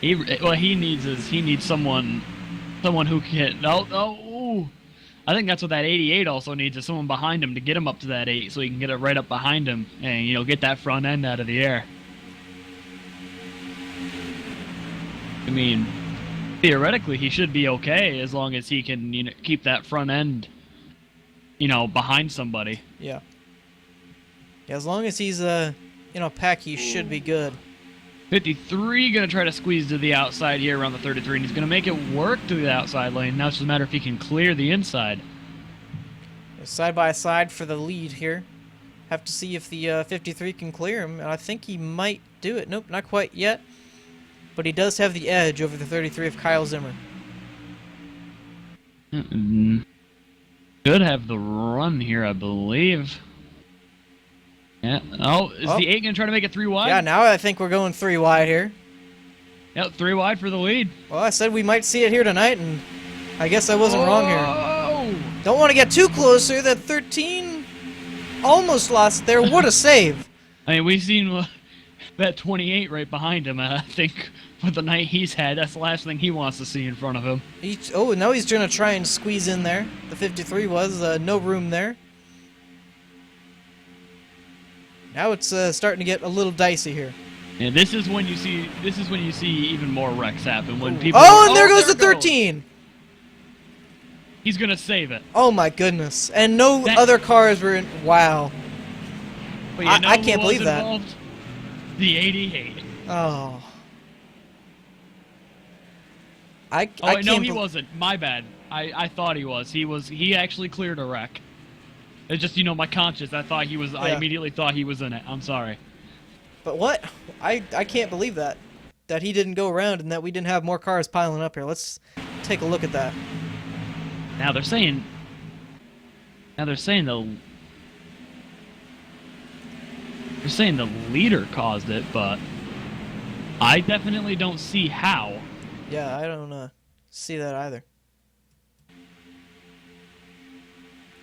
He needs someone who can. Ooh. I think that's what that 88 also needs, is someone behind him to get him up to that 8, so he can get it right up behind him and get that front end out of the air. I mean, theoretically he should be okay as long as he can keep that front end behind somebody. Yeah. Yeah, as long as he's in a pack, he should be good. 53 going to try to squeeze to the outside here around the 33, and he's going to make it work to the outside lane. Now it's just a matter if he can clear the inside. Side by side for the lead here. Have to see if the 53 can clear him, and I think he might do it. Nope, not quite yet. But he does have the edge over the 33 of Kyle Zimmer. Should have the run here, I believe. Yeah. Oh, is the 8 going to try to make it 3 wide? Yeah, now I think we're going 3 wide here. Yep, 3 wide for the lead. Well, I said we might see it here tonight, and I guess I wasn't wrong here. Oh! Don't want to get too close here. That 13 almost lost there. What a save. I mean, we've seen that 28 right behind him. And I think with the night he's had, that's the last thing he wants to see in front of him. Oh, now he's going to try and squeeze in there. The 53 was no room there. Now it's starting to get a little dicey here. And this is when you see even more wrecks happen when people. Oh, and there goes the 13. He's gonna save it. Oh my goodness! And no other cars were in. Wow. But I can't believe that. Involved? The 88. Oh. No, can't he wasn't. My bad. I thought he was. He actually cleared a wreck. It's just, my conscience. I immediately thought he was in it. I'm sorry. But what? I can't believe that. That he didn't go around and that we didn't have more cars piling up here. Let's take a look at that. Now they're saying the leader caused it, but I definitely don't see how. Yeah, I don't see that either.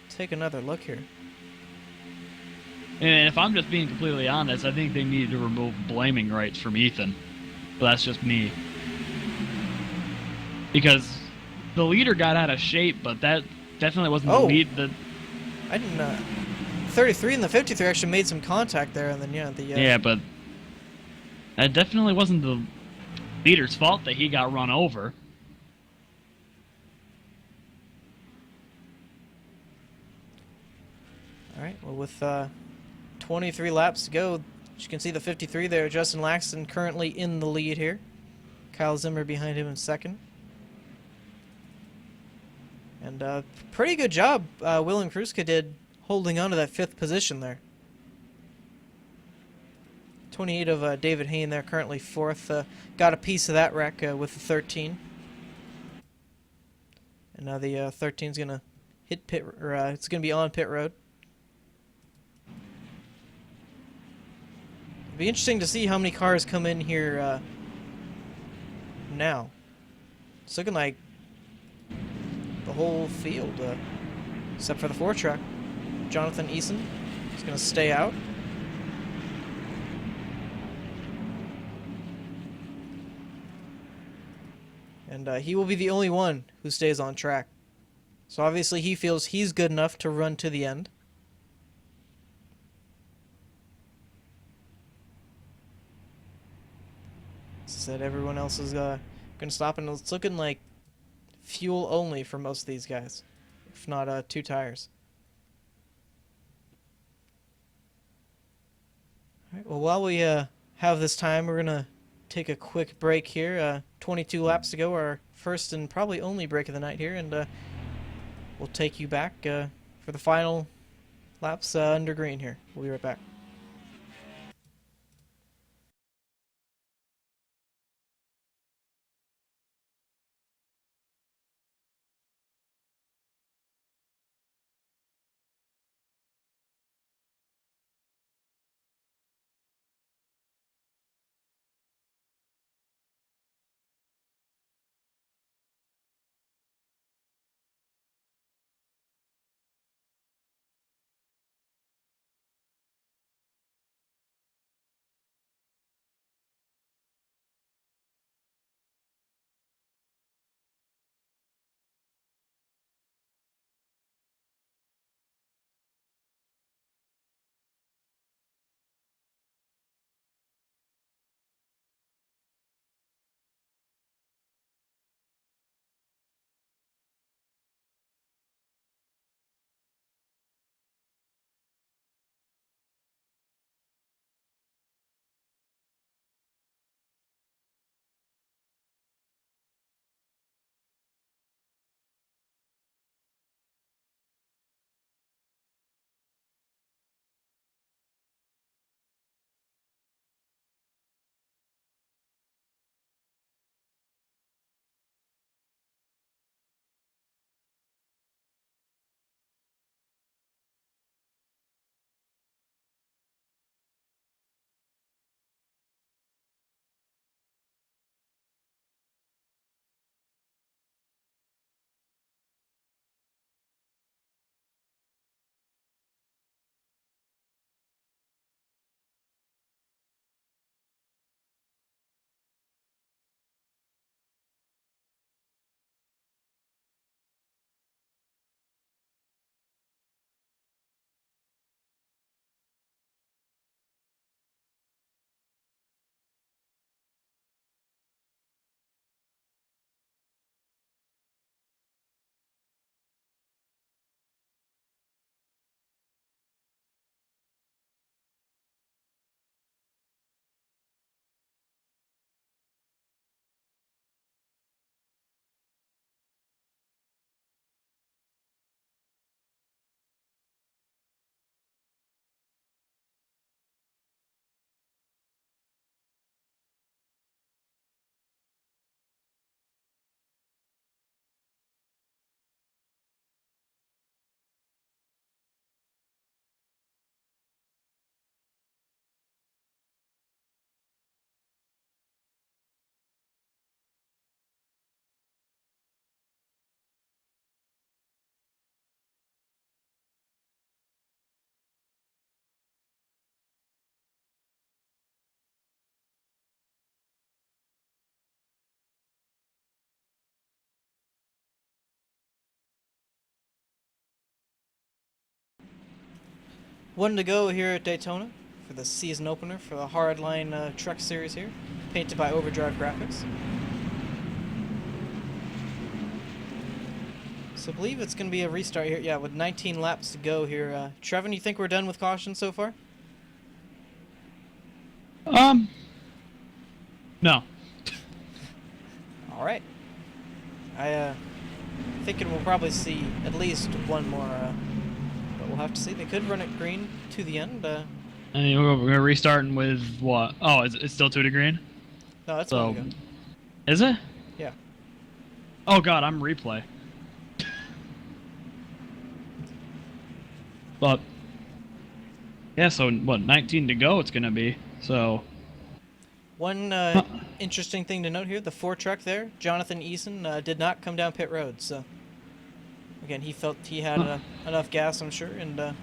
Take another look here. And if I'm just being completely honest, I think they need to remove blaming rights from Ethan. But that's just me. Because the leader got out of shape, but that definitely wasn't the lead. I didn't. 33 and the 53 actually made some contact there, and then yeah, but that definitely wasn't the leader's fault that he got run over. All right. Well, with 23 laps to go, as you can see the 53 there, Justin Laxton currently in the lead here. Kyle Zimmer behind him in second. And pretty good job Willem Kruska did holding on to that 5th position there. 28 of David Hayne there, currently 4th. Got a piece of that wreck with the 13. And now the 13's going to hit pit, or it's going to be on pit road. It'll be interesting to see how many cars come in here now. It's looking like the whole field, except for the 4-truck. Jonathan Eason is going to stay out. And he will be the only one who stays on track. So obviously he feels he's good enough to run to the end. As I said, everyone else is going to stop, and it's looking like fuel only for most of these guys, if not 2 tires. All right, well, while we have this time, we're going to take a quick break here. 22 laps to go, our first and probably only break of the night here, and we'll take you back for the final laps under green here. We'll be right back. One to go here at Daytona for the season opener for the Hardline Truck Series here, painted by Overdrive Graphics. So I believe it's going to be a restart here. Yeah, with 19 laps to go here. Trevin, you think we're done with caution so far? No. All right. Thinking we'll probably see at least one more, but we'll have to see. They could run it green to the end. And we're restarting with what? Oh, it's still 2 to green? No, that's So, one to go. is it? Yeah. Oh god, I'm replay. But yeah, so what? 19 to go. It's gonna be so. One interesting thing to note here: the 4 truck there, Jonathan Eason, did not come down pit road. So again, he felt he had enough gas, I'm sure, and have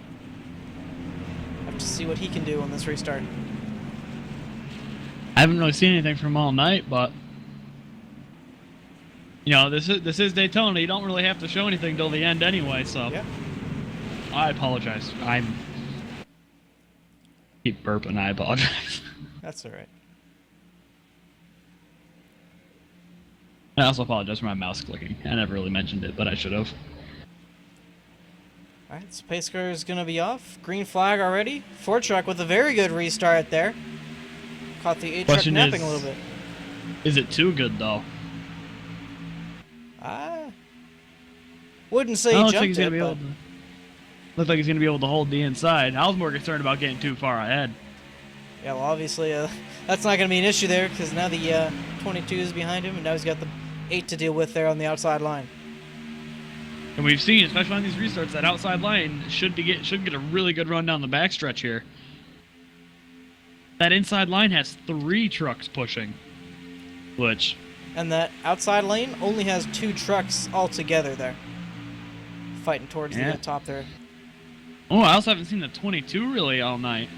to see what he can do on this restart. I haven't really seen anything from him all night, but you know, this is Daytona. You don't really have to show anything till the end anyway. So Yeah. I apologize. Keep burping. I apologize. That's all right. I also apologize for my mouse clicking. I never really mentioned it, but I should have. All right, so pace car is gonna be off. Green flag already. 4 truck with a very good restart there. Caught the 8 truck Question napping is, a little bit. Is it too good though? Wouldn't say I he don't think jumped he's gonna it, be able but to. Looks like he's gonna be able to hold the inside. I was more concerned about getting too far ahead. yeah, well, obviously that's not gonna be an issue there because now the 22 is behind him, and now he's got the 8 to deal with there on the outside line. And we've seen, especially on these restarts, that outside line should get a really good run down the backstretch here. That inside line has 3 trucks pushing, which And that outside lane only has 2 trucks altogether there, fighting towards Yeah. the top there. oh, I also haven't seen the 22 really all night.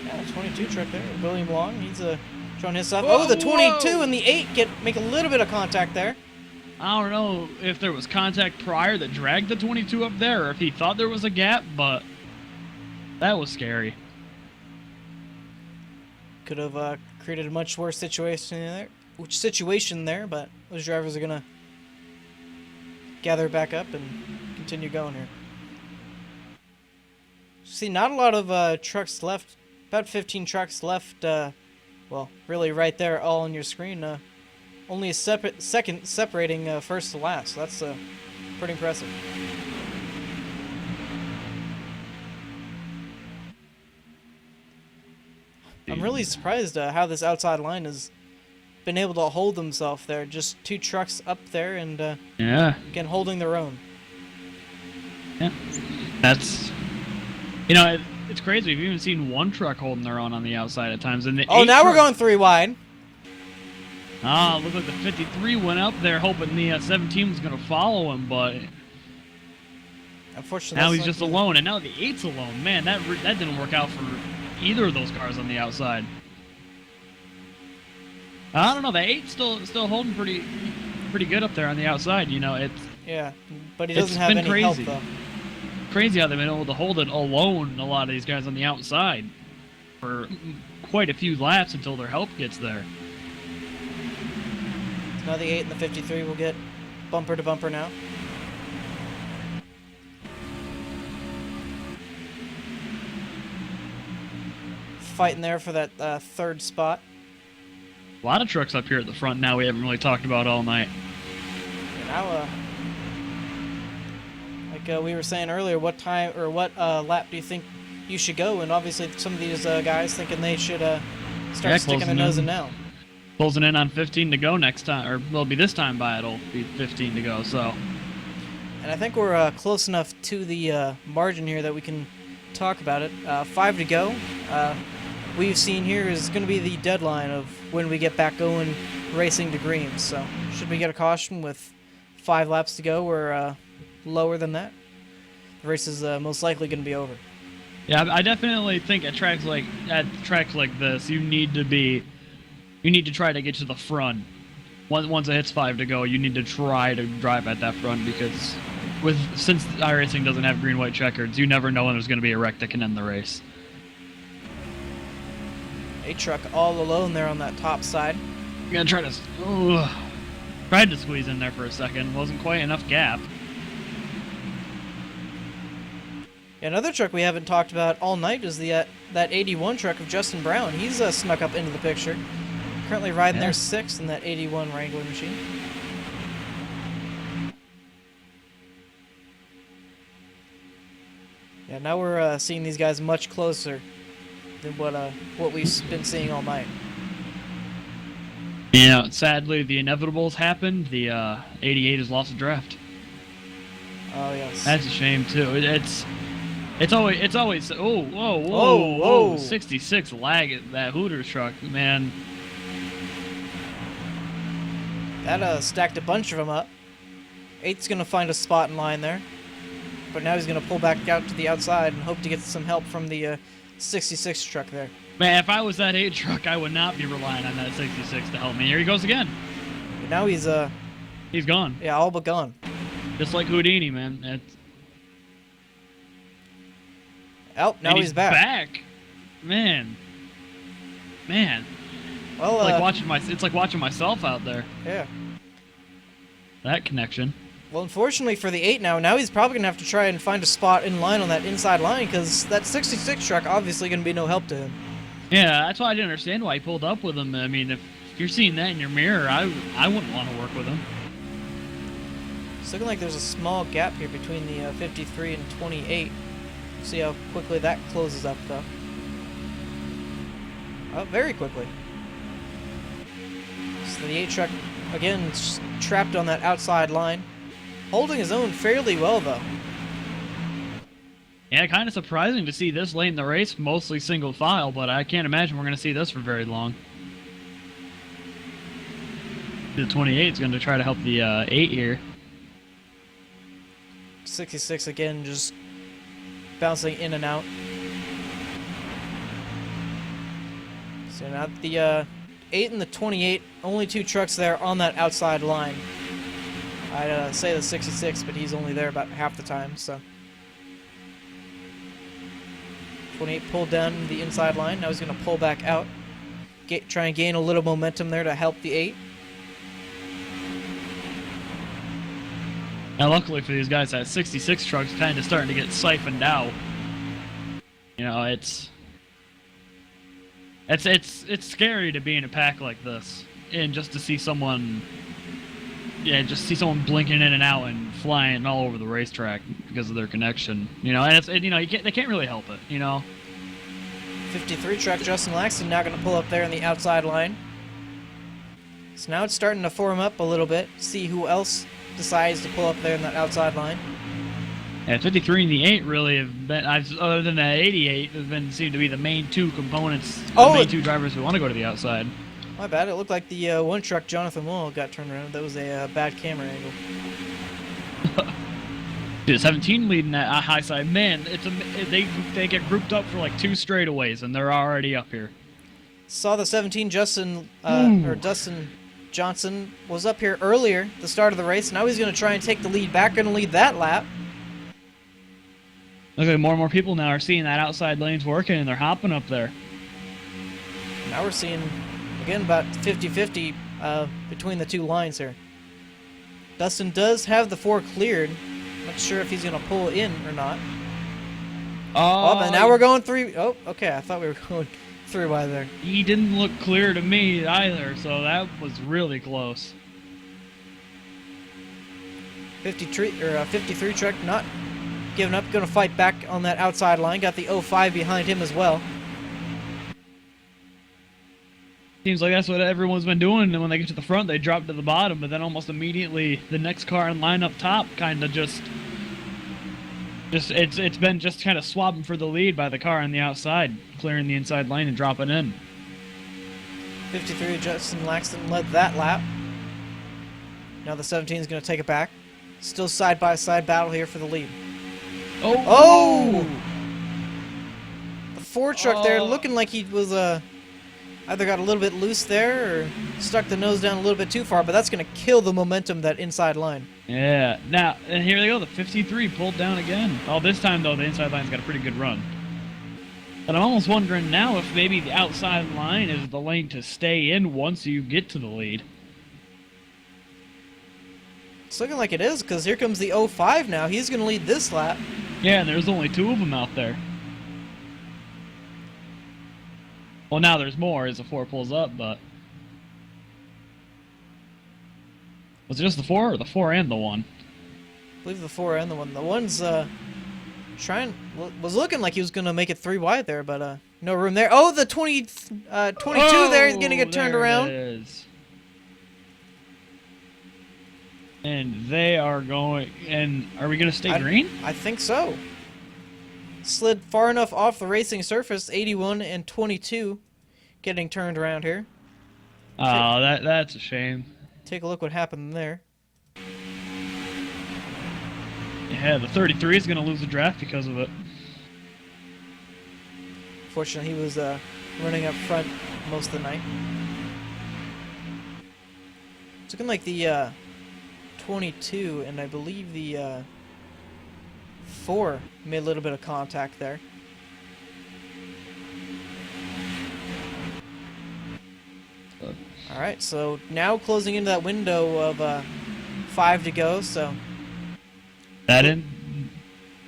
Yeah, 22 truck there. William Long, he's showing his stuff. Whoa, Oh, the 22 whoa! and the 8 make a little bit of contact there. I don't know if there was contact prior that dragged the 22 up there, or if he thought there was a gap, but that was scary. Could have created a much worse situation there, but those drivers are gonna gather back up and continue going here. See, not a lot of trucks left. About 15 trucks left. Well, really, right there, all on your screen. Only a second separating first to last. So that's pretty impressive. I'm really surprised how this outside line has been able to hold themselves there. Just 2 trucks up there and Yeah. again holding their own. Yeah. That's, you know, it's crazy. We've even seen 1 truck holding their own on the outside at times. And the Oh, 8 now we're truck- going 3 wide. Ah, looked like the 53 went up there hoping the 17 was going to follow him, but Unfortunately, now that's he's not just gonna- alone, and now the 8's alone. Man, that didn't work out for either of those cars on the outside. I don't know, the 8's still holding pretty good up there on the outside. You know, it's Yeah, but he It's doesn't have been any crazy. help though. crazy how they've been able to hold it alone, a lot of these guys on the outside, for quite a few laps until their help gets there. So now the 8 and the 53 will get bumper to bumper now. Fighting there for that 3rd spot. A lot of trucks up here at the front now we haven't really talked about all night. And now, like we were saying earlier, what time or what lap do you think you should go? And obviously, some of these guys thinking they should start Yeah, sticking their closing nose in. in now. Closing in on 15 to go next time, or will be this time by it'll be 15 to go. So And I think we're close enough to the margin here that we can talk about it. 5 to go. We've seen here is going to be the deadline of when we get back going racing to green. So should we get a caution with 5 laps to go or lower than that, the race is most likely going to be over. yeah, I definitely think at tracks like this, you need to try to get to the front. Once it hits 5 to go, you need to try to drive at that front because since iRacing doesn't have green-white checkers, you never know when there's going to be a wreck that can end the race. A truck all alone there on that top side. I'm gonna try to. Tried to squeeze in there for a second. Wasn't quite enough gap. Another truck we haven't talked about all night is the that 81 truck of Justin Brown. He's snuck up into the picture. Currently riding their 6th in that 81 Wrangler machine. Yeah, now we're seeing these guys much closer than what we've been seeing all night. Yeah, sadly, the inevitables happened. The 88 has lost a draft. Oh yes. That's a shame too. It's always. Oh, whoa, whoa, Whoa, whoa. 66 lag at that Hooters truck, man. That stacked a bunch of them up. 8's gonna find a spot in line there, but now he's gonna pull back out to the outside and hope to get some help from the 66 truck there. Man, if I was that 8 truck, I would not be relying on that 66 to help me. Here he goes again. But now he's gone. yeah, all but gone. Just like Houdini, man. Oh, now And he's back. Man. Well, It's like watching myself out there. yeah. That connection. Well, unfortunately for the 8 now he's probably gonna have to try and find a spot in line on that inside line because that 66 truck obviously gonna be no help to him. Yeah, that's why I didn't understand why he pulled up with him. I mean, if you're seeing that in your mirror, I wouldn't want to work with him. It's looking like there's a small gap here between the 53 and 28. See how quickly that closes up, though. Oh, very quickly. So the 8 truck, again, trapped on that outside line. Holding his own fairly well, though. Yeah, kind of surprising to see this late in the race, mostly single file, but I can't imagine we're going to see this for very long. The 28 is going to try to help the 8 here. 66 again, just bouncing in and out. So now the 8 and the 28, only 2 trucks there on that outside line. I'd say the 66, but he's only there about half the time, so. 28 pulled down the inside line. Now he's going to pull back out. Try and gain a little momentum there to help the 8. Now, luckily for these guys, that 66 truck's kind of starting to get siphoned out. You know, it's scary to be in a pack like this, and just to see someone, just see someone blinking in and out and flying all over the racetrack because of their connection. You know, and they can't really help it. You know. 53 truck Justin Laxton now going to pull up there on the outside line. So now it's starting to form up a little bit. See who else decides to pull up there in that outside line. Yeah, 53 and the 8 really have been, other than that 88, seem to be the main 2 components, the main 2 drivers who want to go to the outside. My bad. It looked like the one truck Jonathan Wall got turned around. That was a bad camera angle. Dude, 17 leading that high side. Man, they get grouped up for like 2 straightaways, and they're already up here. Saw the 17 Dustin Johnson was up here earlier, the start of the race. Now he's going to try and take the lead back, going to lead that lap. Look at more and more people now are seeing that outside lanes working, and they're hopping up there. Now we're seeing, again, about 50-50 between the 2 lines here. Dustin does have the 4 cleared. Not sure if he's going to pull in or not. Oh, but now we're going 3. Oh, okay. I thought we were going 3 wide there. He didn't look clear to me either, so that was really close. 53 truck not giving up, going to fight back on that outside line. Got the 05 behind him as well. Seems like that's what everyone's been doing, and when they get to the front, they drop to the bottom, but then almost immediately the next car in line up top kind of it's been just kind of swapping for the lead by the car on the outside, clearing the inside lane and dropping in. 53 Justin Laxton led that lap. Now the 17 is going to take it back. Still side-by-side battle here for the lead. Oh! The 4 truck there looking like he was either got a little bit loose there or stuck the nose down a little bit too far, but that's going to kill the momentum that inside line. Yeah. Now, and here they go. The 53 pulled down again. Oh, this time, though, the inside line's got a pretty good run. But I'm almost wondering now if maybe the outside line is the lane to stay in once you get to the lead. It's looking like it is, because here comes the 05 now. He's going to lead this lap. Yeah, and there's only 2 of them out there. Well, now there's more as the 4 pulls up, but... Was it just the 4 or the 4 and the 1? I believe the 4 and the 1. The 1's was looking like he was going to make it 3 wide there, but no room there. Oh, the 22 there is going to get turned around. It is. And they are going... And are we going to stay green? I think so. Slid far enough off the racing surface, 81 and 22 getting turned around here. Oh, that's a shame. Take a look what happened there. Yeah, the 33 is going to lose the draft because of it. Fortunately, he was running up front most of the night. It's looking like the 22 and I believe the 4 made a little bit of contact there. Alright, so now closing into that window of 5 to go, so... That in?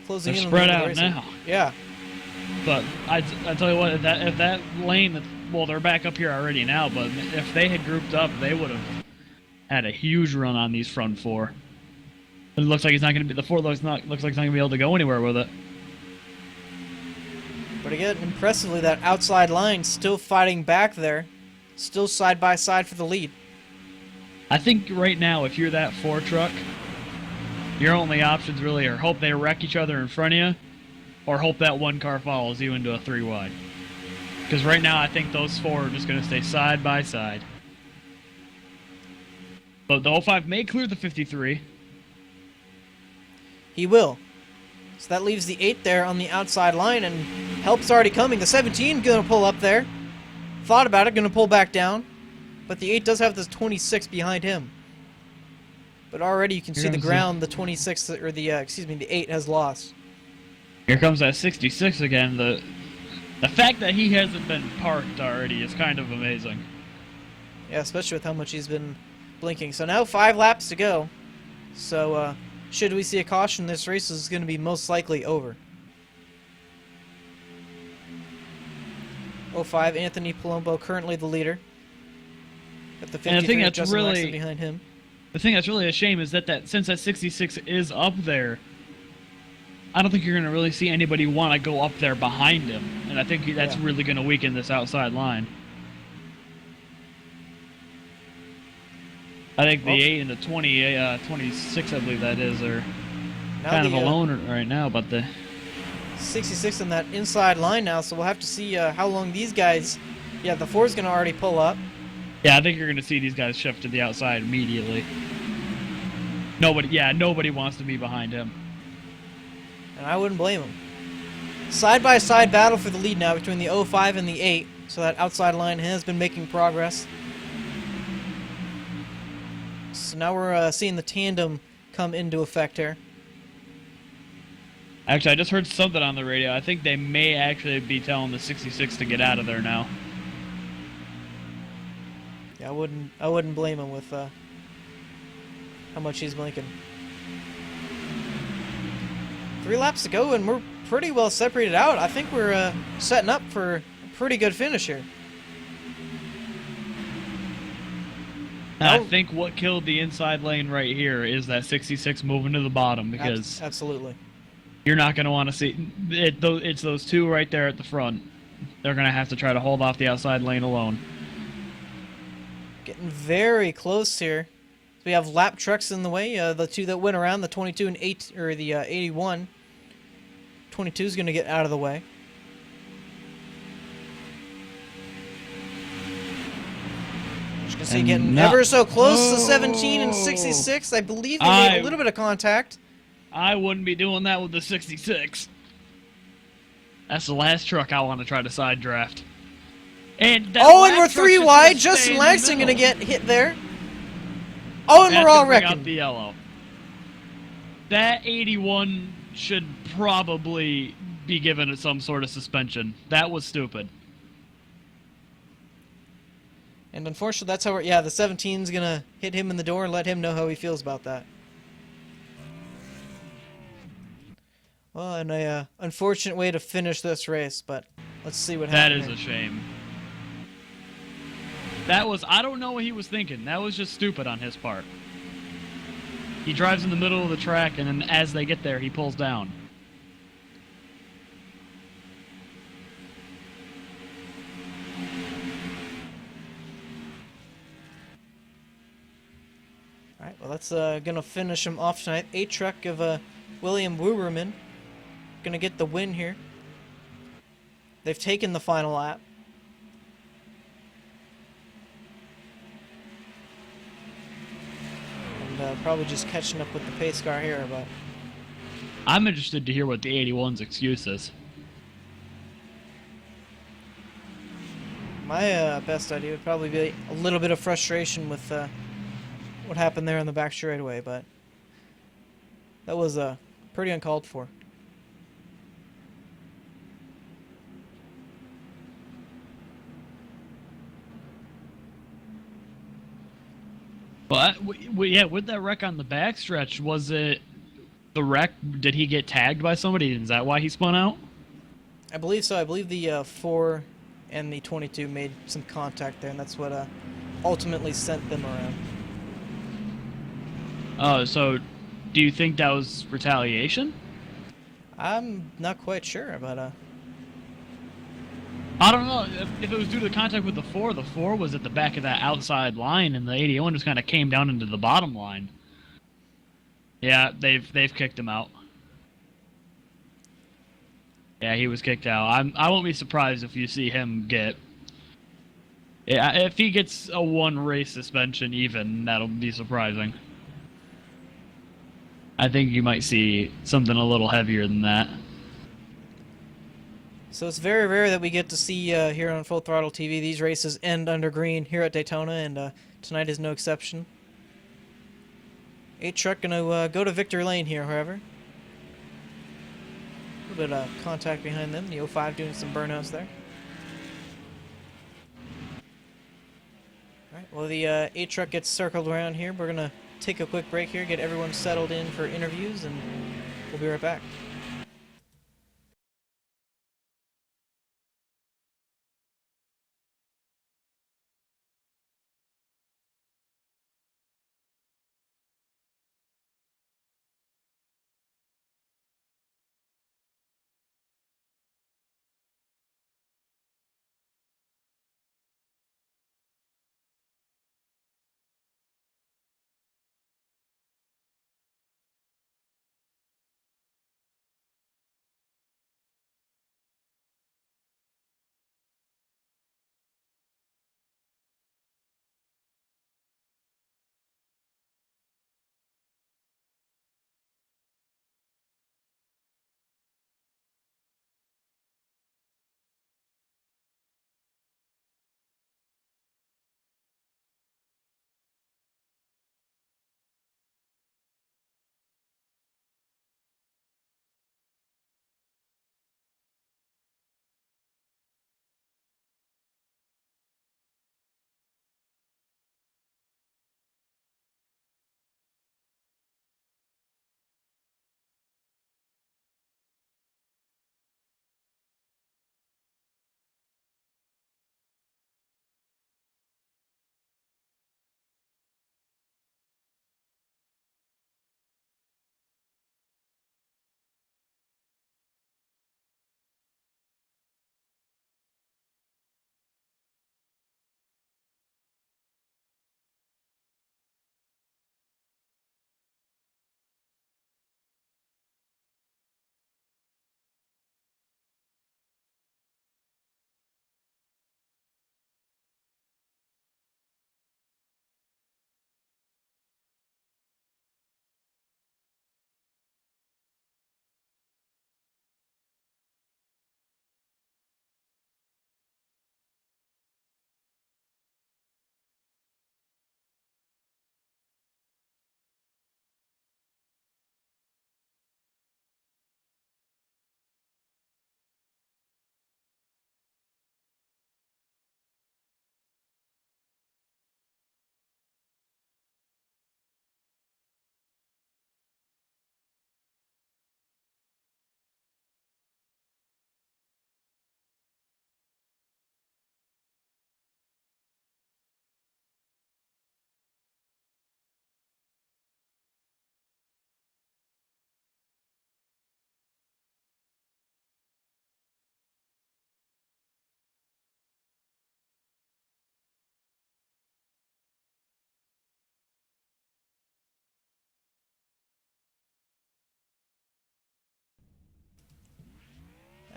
Closing They're in spread on the out racing. now. Yeah. But I tell you what, if that lane... Well, they're back up here already now, but if they had grouped up, they would have had a huge run on these front 4. It looks like he's not going to be... The 4 looks like he's not going to be able to go anywhere with it. But again, impressively, that outside line still fighting back there. Still side by side for the lead. I think right now, if you're that 4 truck, your only options really are hope they wreck each other in front of you, or hope that 1 car follows you into a 3 wide. Because right now, I think those 4 are just going to stay side by side. But the 05 may clear the 53. He will. So that leaves the 8 there on the outside line, and help's already coming. The 17 going to pull up there. Thought about it, going to pull back down. But the 8 does have this 26 behind him. But already you can see the ground the 26, or the, the 8 has lost. Here comes that 66 again. The fact that he hasn't been parked already is kind of amazing. Yeah, especially with how much he's been blinking. So now 5 laps to go. So, should we see a caution, this race is going to be most likely over. 05, Anthony Palumbo, currently the leader. At the 53, Justin Laxton behind him. The thing that's really a shame is that since that 66 is up there, I don't think you're going to really see anybody want to go up there behind him. And I think that's really going to weaken this outside line. I think the 8 and the 26, I believe that is, are kind of alone right now, but the 66 in that inside line now, so we'll have to see how long these guys... Yeah, the 4 is going to already pull up. Yeah, I think you're going to see these guys shift to the outside immediately. Nobody wants to be behind him. And I wouldn't blame him. Side-by-side battle for the lead now between the 05 and the 8, so that outside line has been making progress. So now we're seeing the tandem come into effect here. Actually, I just heard something on the radio. I think they may actually be telling the 66 to get out of there now. Yeah, I wouldn't blame him with how much he's blinking. 3 laps to go, and we're pretty well separated out. I think we're setting up for a pretty good finish here. I think what killed the inside lane right here is that 66 moving to the bottom, because absolutely. You're not going to want to see it. It's those 2 right there at the front. They're going to have to try to hold off the outside lane alone. Getting very close here. We have lap trucks in the way. The 2 that went around, the 22 and 8, or the 81. 22 is going to get out of the way. As you can see, getting ever so close to 17 and 66. I believe they made a little bit of contact. I wouldn't be doing that with the 66. That's the last truck I want to try to side draft. And that Oh, and lap we're truck 3 just wide. gonna stay Justin in the Langston gonna middle. get hit there. Oh, and That's we're all gonna bring out wrecking. the yellow. That 81 should probably be given some sort of suspension. That was stupid. And unfortunately, that's how we're... Yeah, the 17's gonna hit him in the door and let him know how he feels about that. Well, and a unfortunate way to finish this race, but let's see what That happens is here. a shame. That was, I don't know what he was thinking. That was just stupid on his part. He drives in the middle of the track, and then as they get there, he pulls down. Alright, well, that's gonna finish him off tonight. A truck of William Wooberman. Gonna get the win here. They've taken the final lap. And probably just catching up with the pace car here, but I'm interested to hear what the 81's excuse is. my best idea would probably be a little bit of frustration with what happened there on the back straightaway, but that was pretty uncalled for. But yeah, with that wreck on the backstretch, was it the wreck? Did he get tagged by somebody? Is that why he spun out? I believe so. I believe the 4 and the 22 made some contact there, and that's what ultimately sent them around. Oh, so do you think that was retaliation? I'm not quite sure, but I don't know. If it was due to the contact with the 4 was at the back of that outside line, and the 81 just kind of came down into the bottom line. Yeah, they've kicked him out. Yeah, he was kicked out. I won't be surprised if you see him get. Yeah, if he gets a 1 race suspension, even that'll be surprising. I think you might see something a little heavier than that. so it's very rare that we get to see here on Full Throttle TV these races end under green here at Daytona, and tonight is no exception. 8 truck gonna go to victory lane here, however. A little bit of contact behind them. The 05 doing some burnouts there. Alright, well the 8 truck gets circled around here. We're gonna take a quick break here, get everyone settled in for interviews, and we'll be right back.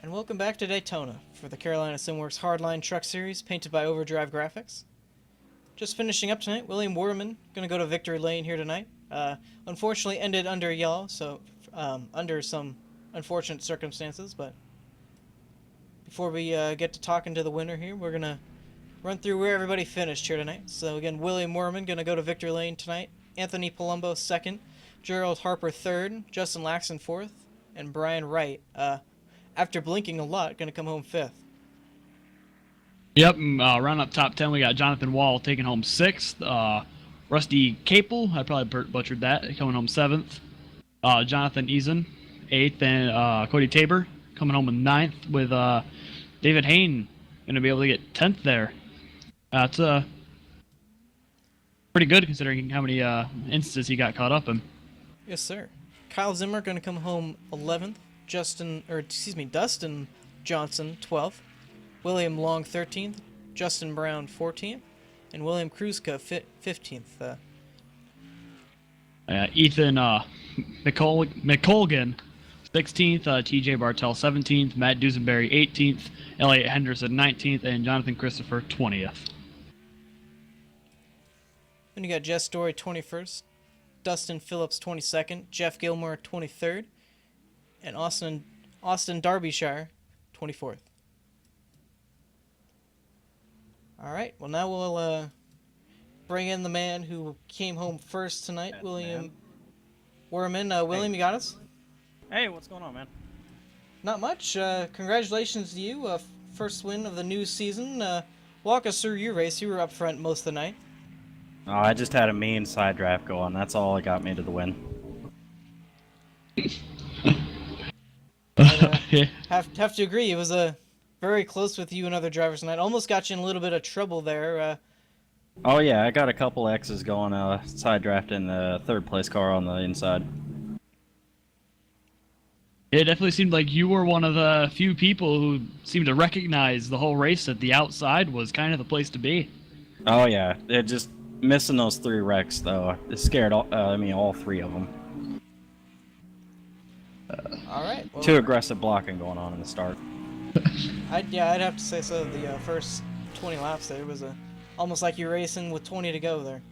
and welcome back to Daytona for the Carolina Simworks Hardline Truck Series, painted by Overdrive Graphics. Just finishing up tonight, William Waterman going to go to victory lane here tonight. Unfortunately ended under yellow, so under some unfortunate circumstances, but before we get to talking to the winner here, we're going to run through where everybody finished here tonight. So again, William Waterman going to go to victory lane tonight, Anthony Palumbo second, Gerald Harper third, Justin Laxton fourth, and Brian Wright, after blinking a lot, going to come home fifth. Yep, round up top 10, we got Jonathan Wall taking home 6th. Rusty Capel, I probably butchered that, coming home 7th. Jonathan Eason, 8th, and Cody Tabor coming home in 9th, with David Hain going to be able to get 10th there. That's pretty good considering how many instances he got caught up in. Yes, sir. Kyle Zimmer going to come home 11th. Dustin Johnson 12th. William Long 13th. Justin Brown 14th. And William Kruska 15th. Ethan McColgan 16th. TJ Bartell 17th. Matt Dusenberry 18th. Elliot Henderson 19th. And Jonathan Christopher 20th. Then you got Jess Story 21st. Dustin Phillips 22nd. Jeff Gilmore 23rd. And Austin Derbyshire 24th. All right. Well, now we'll bring in the man who came home first tonight, William Waterman. William, you got us? Hey, what's going on, man? Not much. Congratulations to you. First win of the new season. Walk us through your race. You were up front most of the night. Oh, I just had a mean side draft going. That's all that got me to the win. Have to agree. It was very close with you and other drivers tonight. Almost got you in a little bit of trouble there. Oh yeah, I got a couple X's going. Side drafting the third place car on the inside. It definitely seemed like you were one of the few people who seemed to recognize the whole race that the outside was kind of the place to be. Oh yeah, it just missing those 3 wrecks though. It scared all 3 of them. All right. Well, Too aggressive blocking going on in the start. I'd have to say so. The first 20 laps there was almost like you're racing with 20 to go there.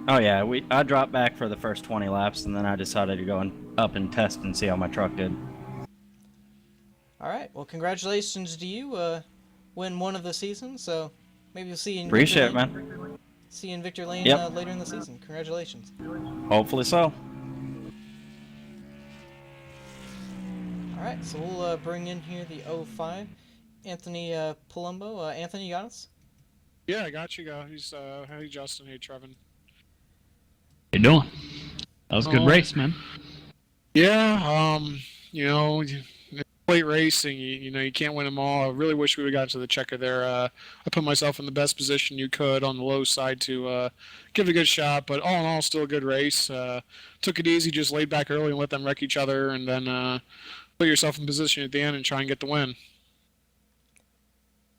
Oh yeah, I dropped back for the first 20 laps and then I decided to go up and test and see how my truck did. All right. Well, congratulations to you. Win one of the season. So maybe we'll see you in Appreciate Victor it, Lane. man. See you in Victor Lane Yep. later in the season. Congratulations. Hopefully so. All right. So we'll bring in here the 05, Anthony Palumbo. Anthony, you got us? Yeah, I got you guys. Hey, Justin. Hey, Trevin. How you doing? That was a good Oh. race, man. Yeah, late racing, you can't win them all. I really wish we would have got to the checker there. I put myself in the best position you could on the low side to give it a good shot, but all in all, still a good race. Took it easy, just laid back early and let them wreck each other, and then put yourself in position at the end and try and get the win.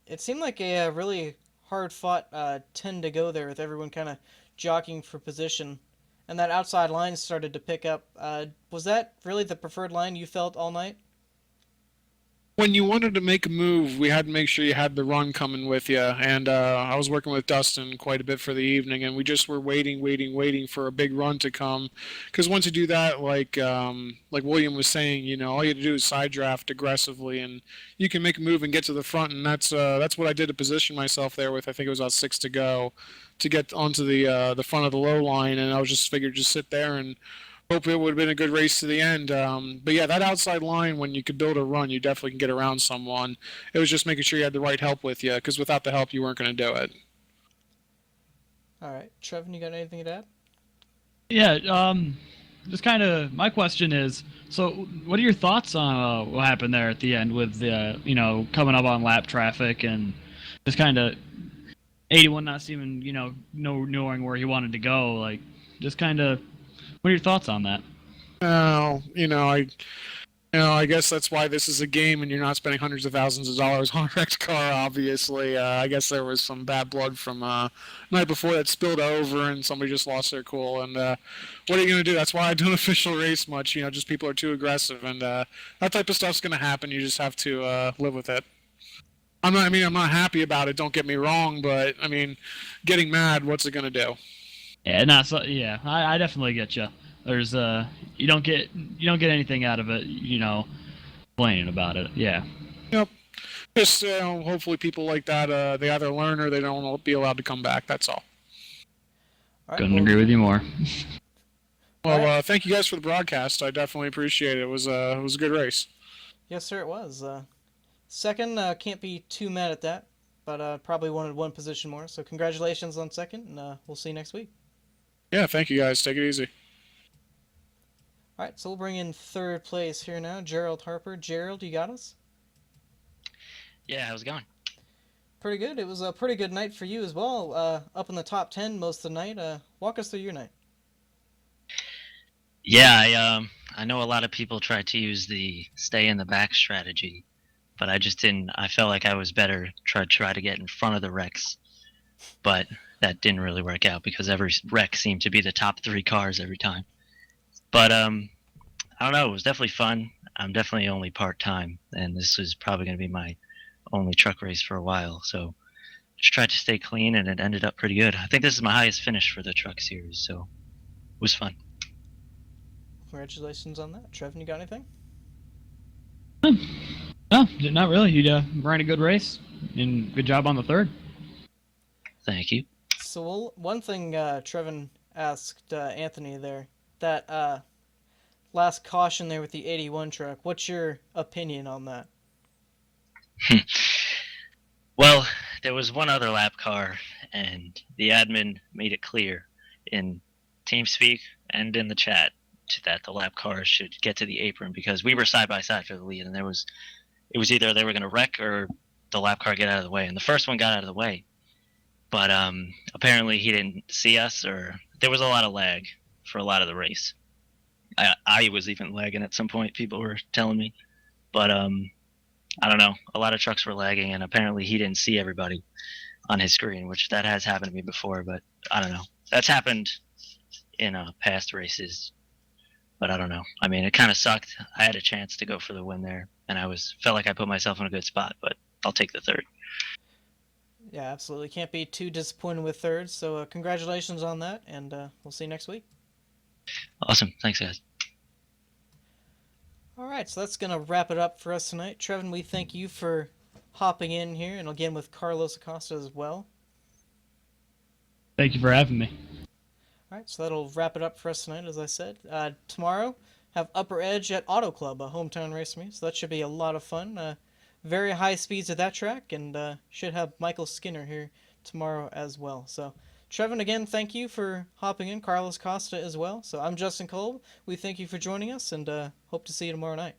It seemed like a really hard-fought 10 to go there with everyone kind of jockeying for position. And that outside line started to pick up. Was that really the preferred line you felt all night? When you wanted to make a move, we had to make sure you had the run coming with you. And I was working with Dustin quite a bit for the evening, and we just were waiting for a big run to come. Because once you do that, like William was saying, all you have to do is side draft aggressively, and you can make a move and get to the front. And that's what I did to position myself there with. I think it was about 6 to go, to get onto the front of the low line, and I was just figured just sit there and hope it would have been a good race to the end. But yeah, that outside line, when you could build a run, you definitely can get around someone. It was just making sure you had the right help with you, because without the help, you weren't going to do it. All right. Trevin, you got anything to add? Yeah, just kind of, my question is, so what are your thoughts on what happened there at the end with, coming up on lap traffic and just kind of 81 not seeming, knowing where he wanted to go, like, just kind of, what are your thoughts on that? Well, I I guess that's why this is a game and you're not spending hundreds of thousands of dollars on a wrecked car, obviously. I guess there was some bad blood from night before that spilled over and somebody just lost their cool. And what are you going to do? That's why I don't official race much. Just people are too aggressive. And that type of stuff's going to happen. You just have to live with it. I'm not happy about it, don't get me wrong, but, getting mad, what's it going to do? Yeah, not so. Yeah, I definitely get you. There's you don't get anything out of it, complaining about it. Yeah. Yep. Just hopefully people like that, they either learn or they don't be allowed to come back. That's all. All right, Couldn't well, agree with you more. Well, all right. thank you guys for the broadcast. I definitely appreciate it. It was a good race. Yes, sir, it was. Second, can't be too mad at that, but probably wanted one position more. So congratulations on second, and we'll see you next week. Yeah, thank you guys. Take it easy. All right, so we'll bring in third place here now, Gerald Harper. Gerald, you got us? Yeah, how's it going? Pretty good. It was a pretty good night for you as well. Up in the top 10 most of the night. Walk us through your night. Yeah, I know a lot of people try to use the stay in the back strategy, but I just didn't. I felt like I was better try to get in front of the wrecks, but that didn't really work out because every wreck seemed to be the top 3 cars every time. But I don't know. It was definitely fun. I'm definitely only part time, and this is probably going to be my only truck race for a while. So just tried to stay clean, and it ended up pretty good. I think this is my highest finish for the truck series, so it was fun. Congratulations on that. Trevin, you got anything? No, not really. You ran a good race, and good job on the third. Thank you. So one thing Trevin asked Anthony there, that last caution there with the 81 truck, what's your opinion on that? Well, there was one other lap car, and the admin made it clear in TeamSpeak and in the chat that the lap cars should get to the apron because we were side by side for the lead, and it was either they were going to wreck or the lap car get out of the way, and the first one got out of the way, but apparently he didn't see us, or there was a lot of lag for a lot of the race. I was even lagging at some point. People were telling me, but I don't know. A lot of trucks were lagging, and apparently he didn't see everybody on his screen, which that has happened to me before. But I don't know. That's happened in past races, but I don't know. I mean, it kind of sucked. I had a chance to go for the win there, and felt like I put myself in a good spot. But I'll take the third. Yeah, absolutely. Can't be too disappointed with thirds. So congratulations on that, and we'll see you next week. Awesome. Thanks, guys. All right, so that's going to wrap it up for us tonight. Trevin, we thank you for hopping in here, and again with Carlos Acosta as well. Thank you for having me. All right, so that'll wrap it up for us tonight, as I said. Tomorrow, have Upper Edge at Auto Club, a hometown race for me, so that should be a lot of fun. Very high speeds at that track, and should have Michael Skinner here tomorrow as well. So, Trevin, again, thank you for hopping in. Carlos Costa as well. So I'm Justin Kolb. We thank you for joining us, and hope to see you tomorrow night.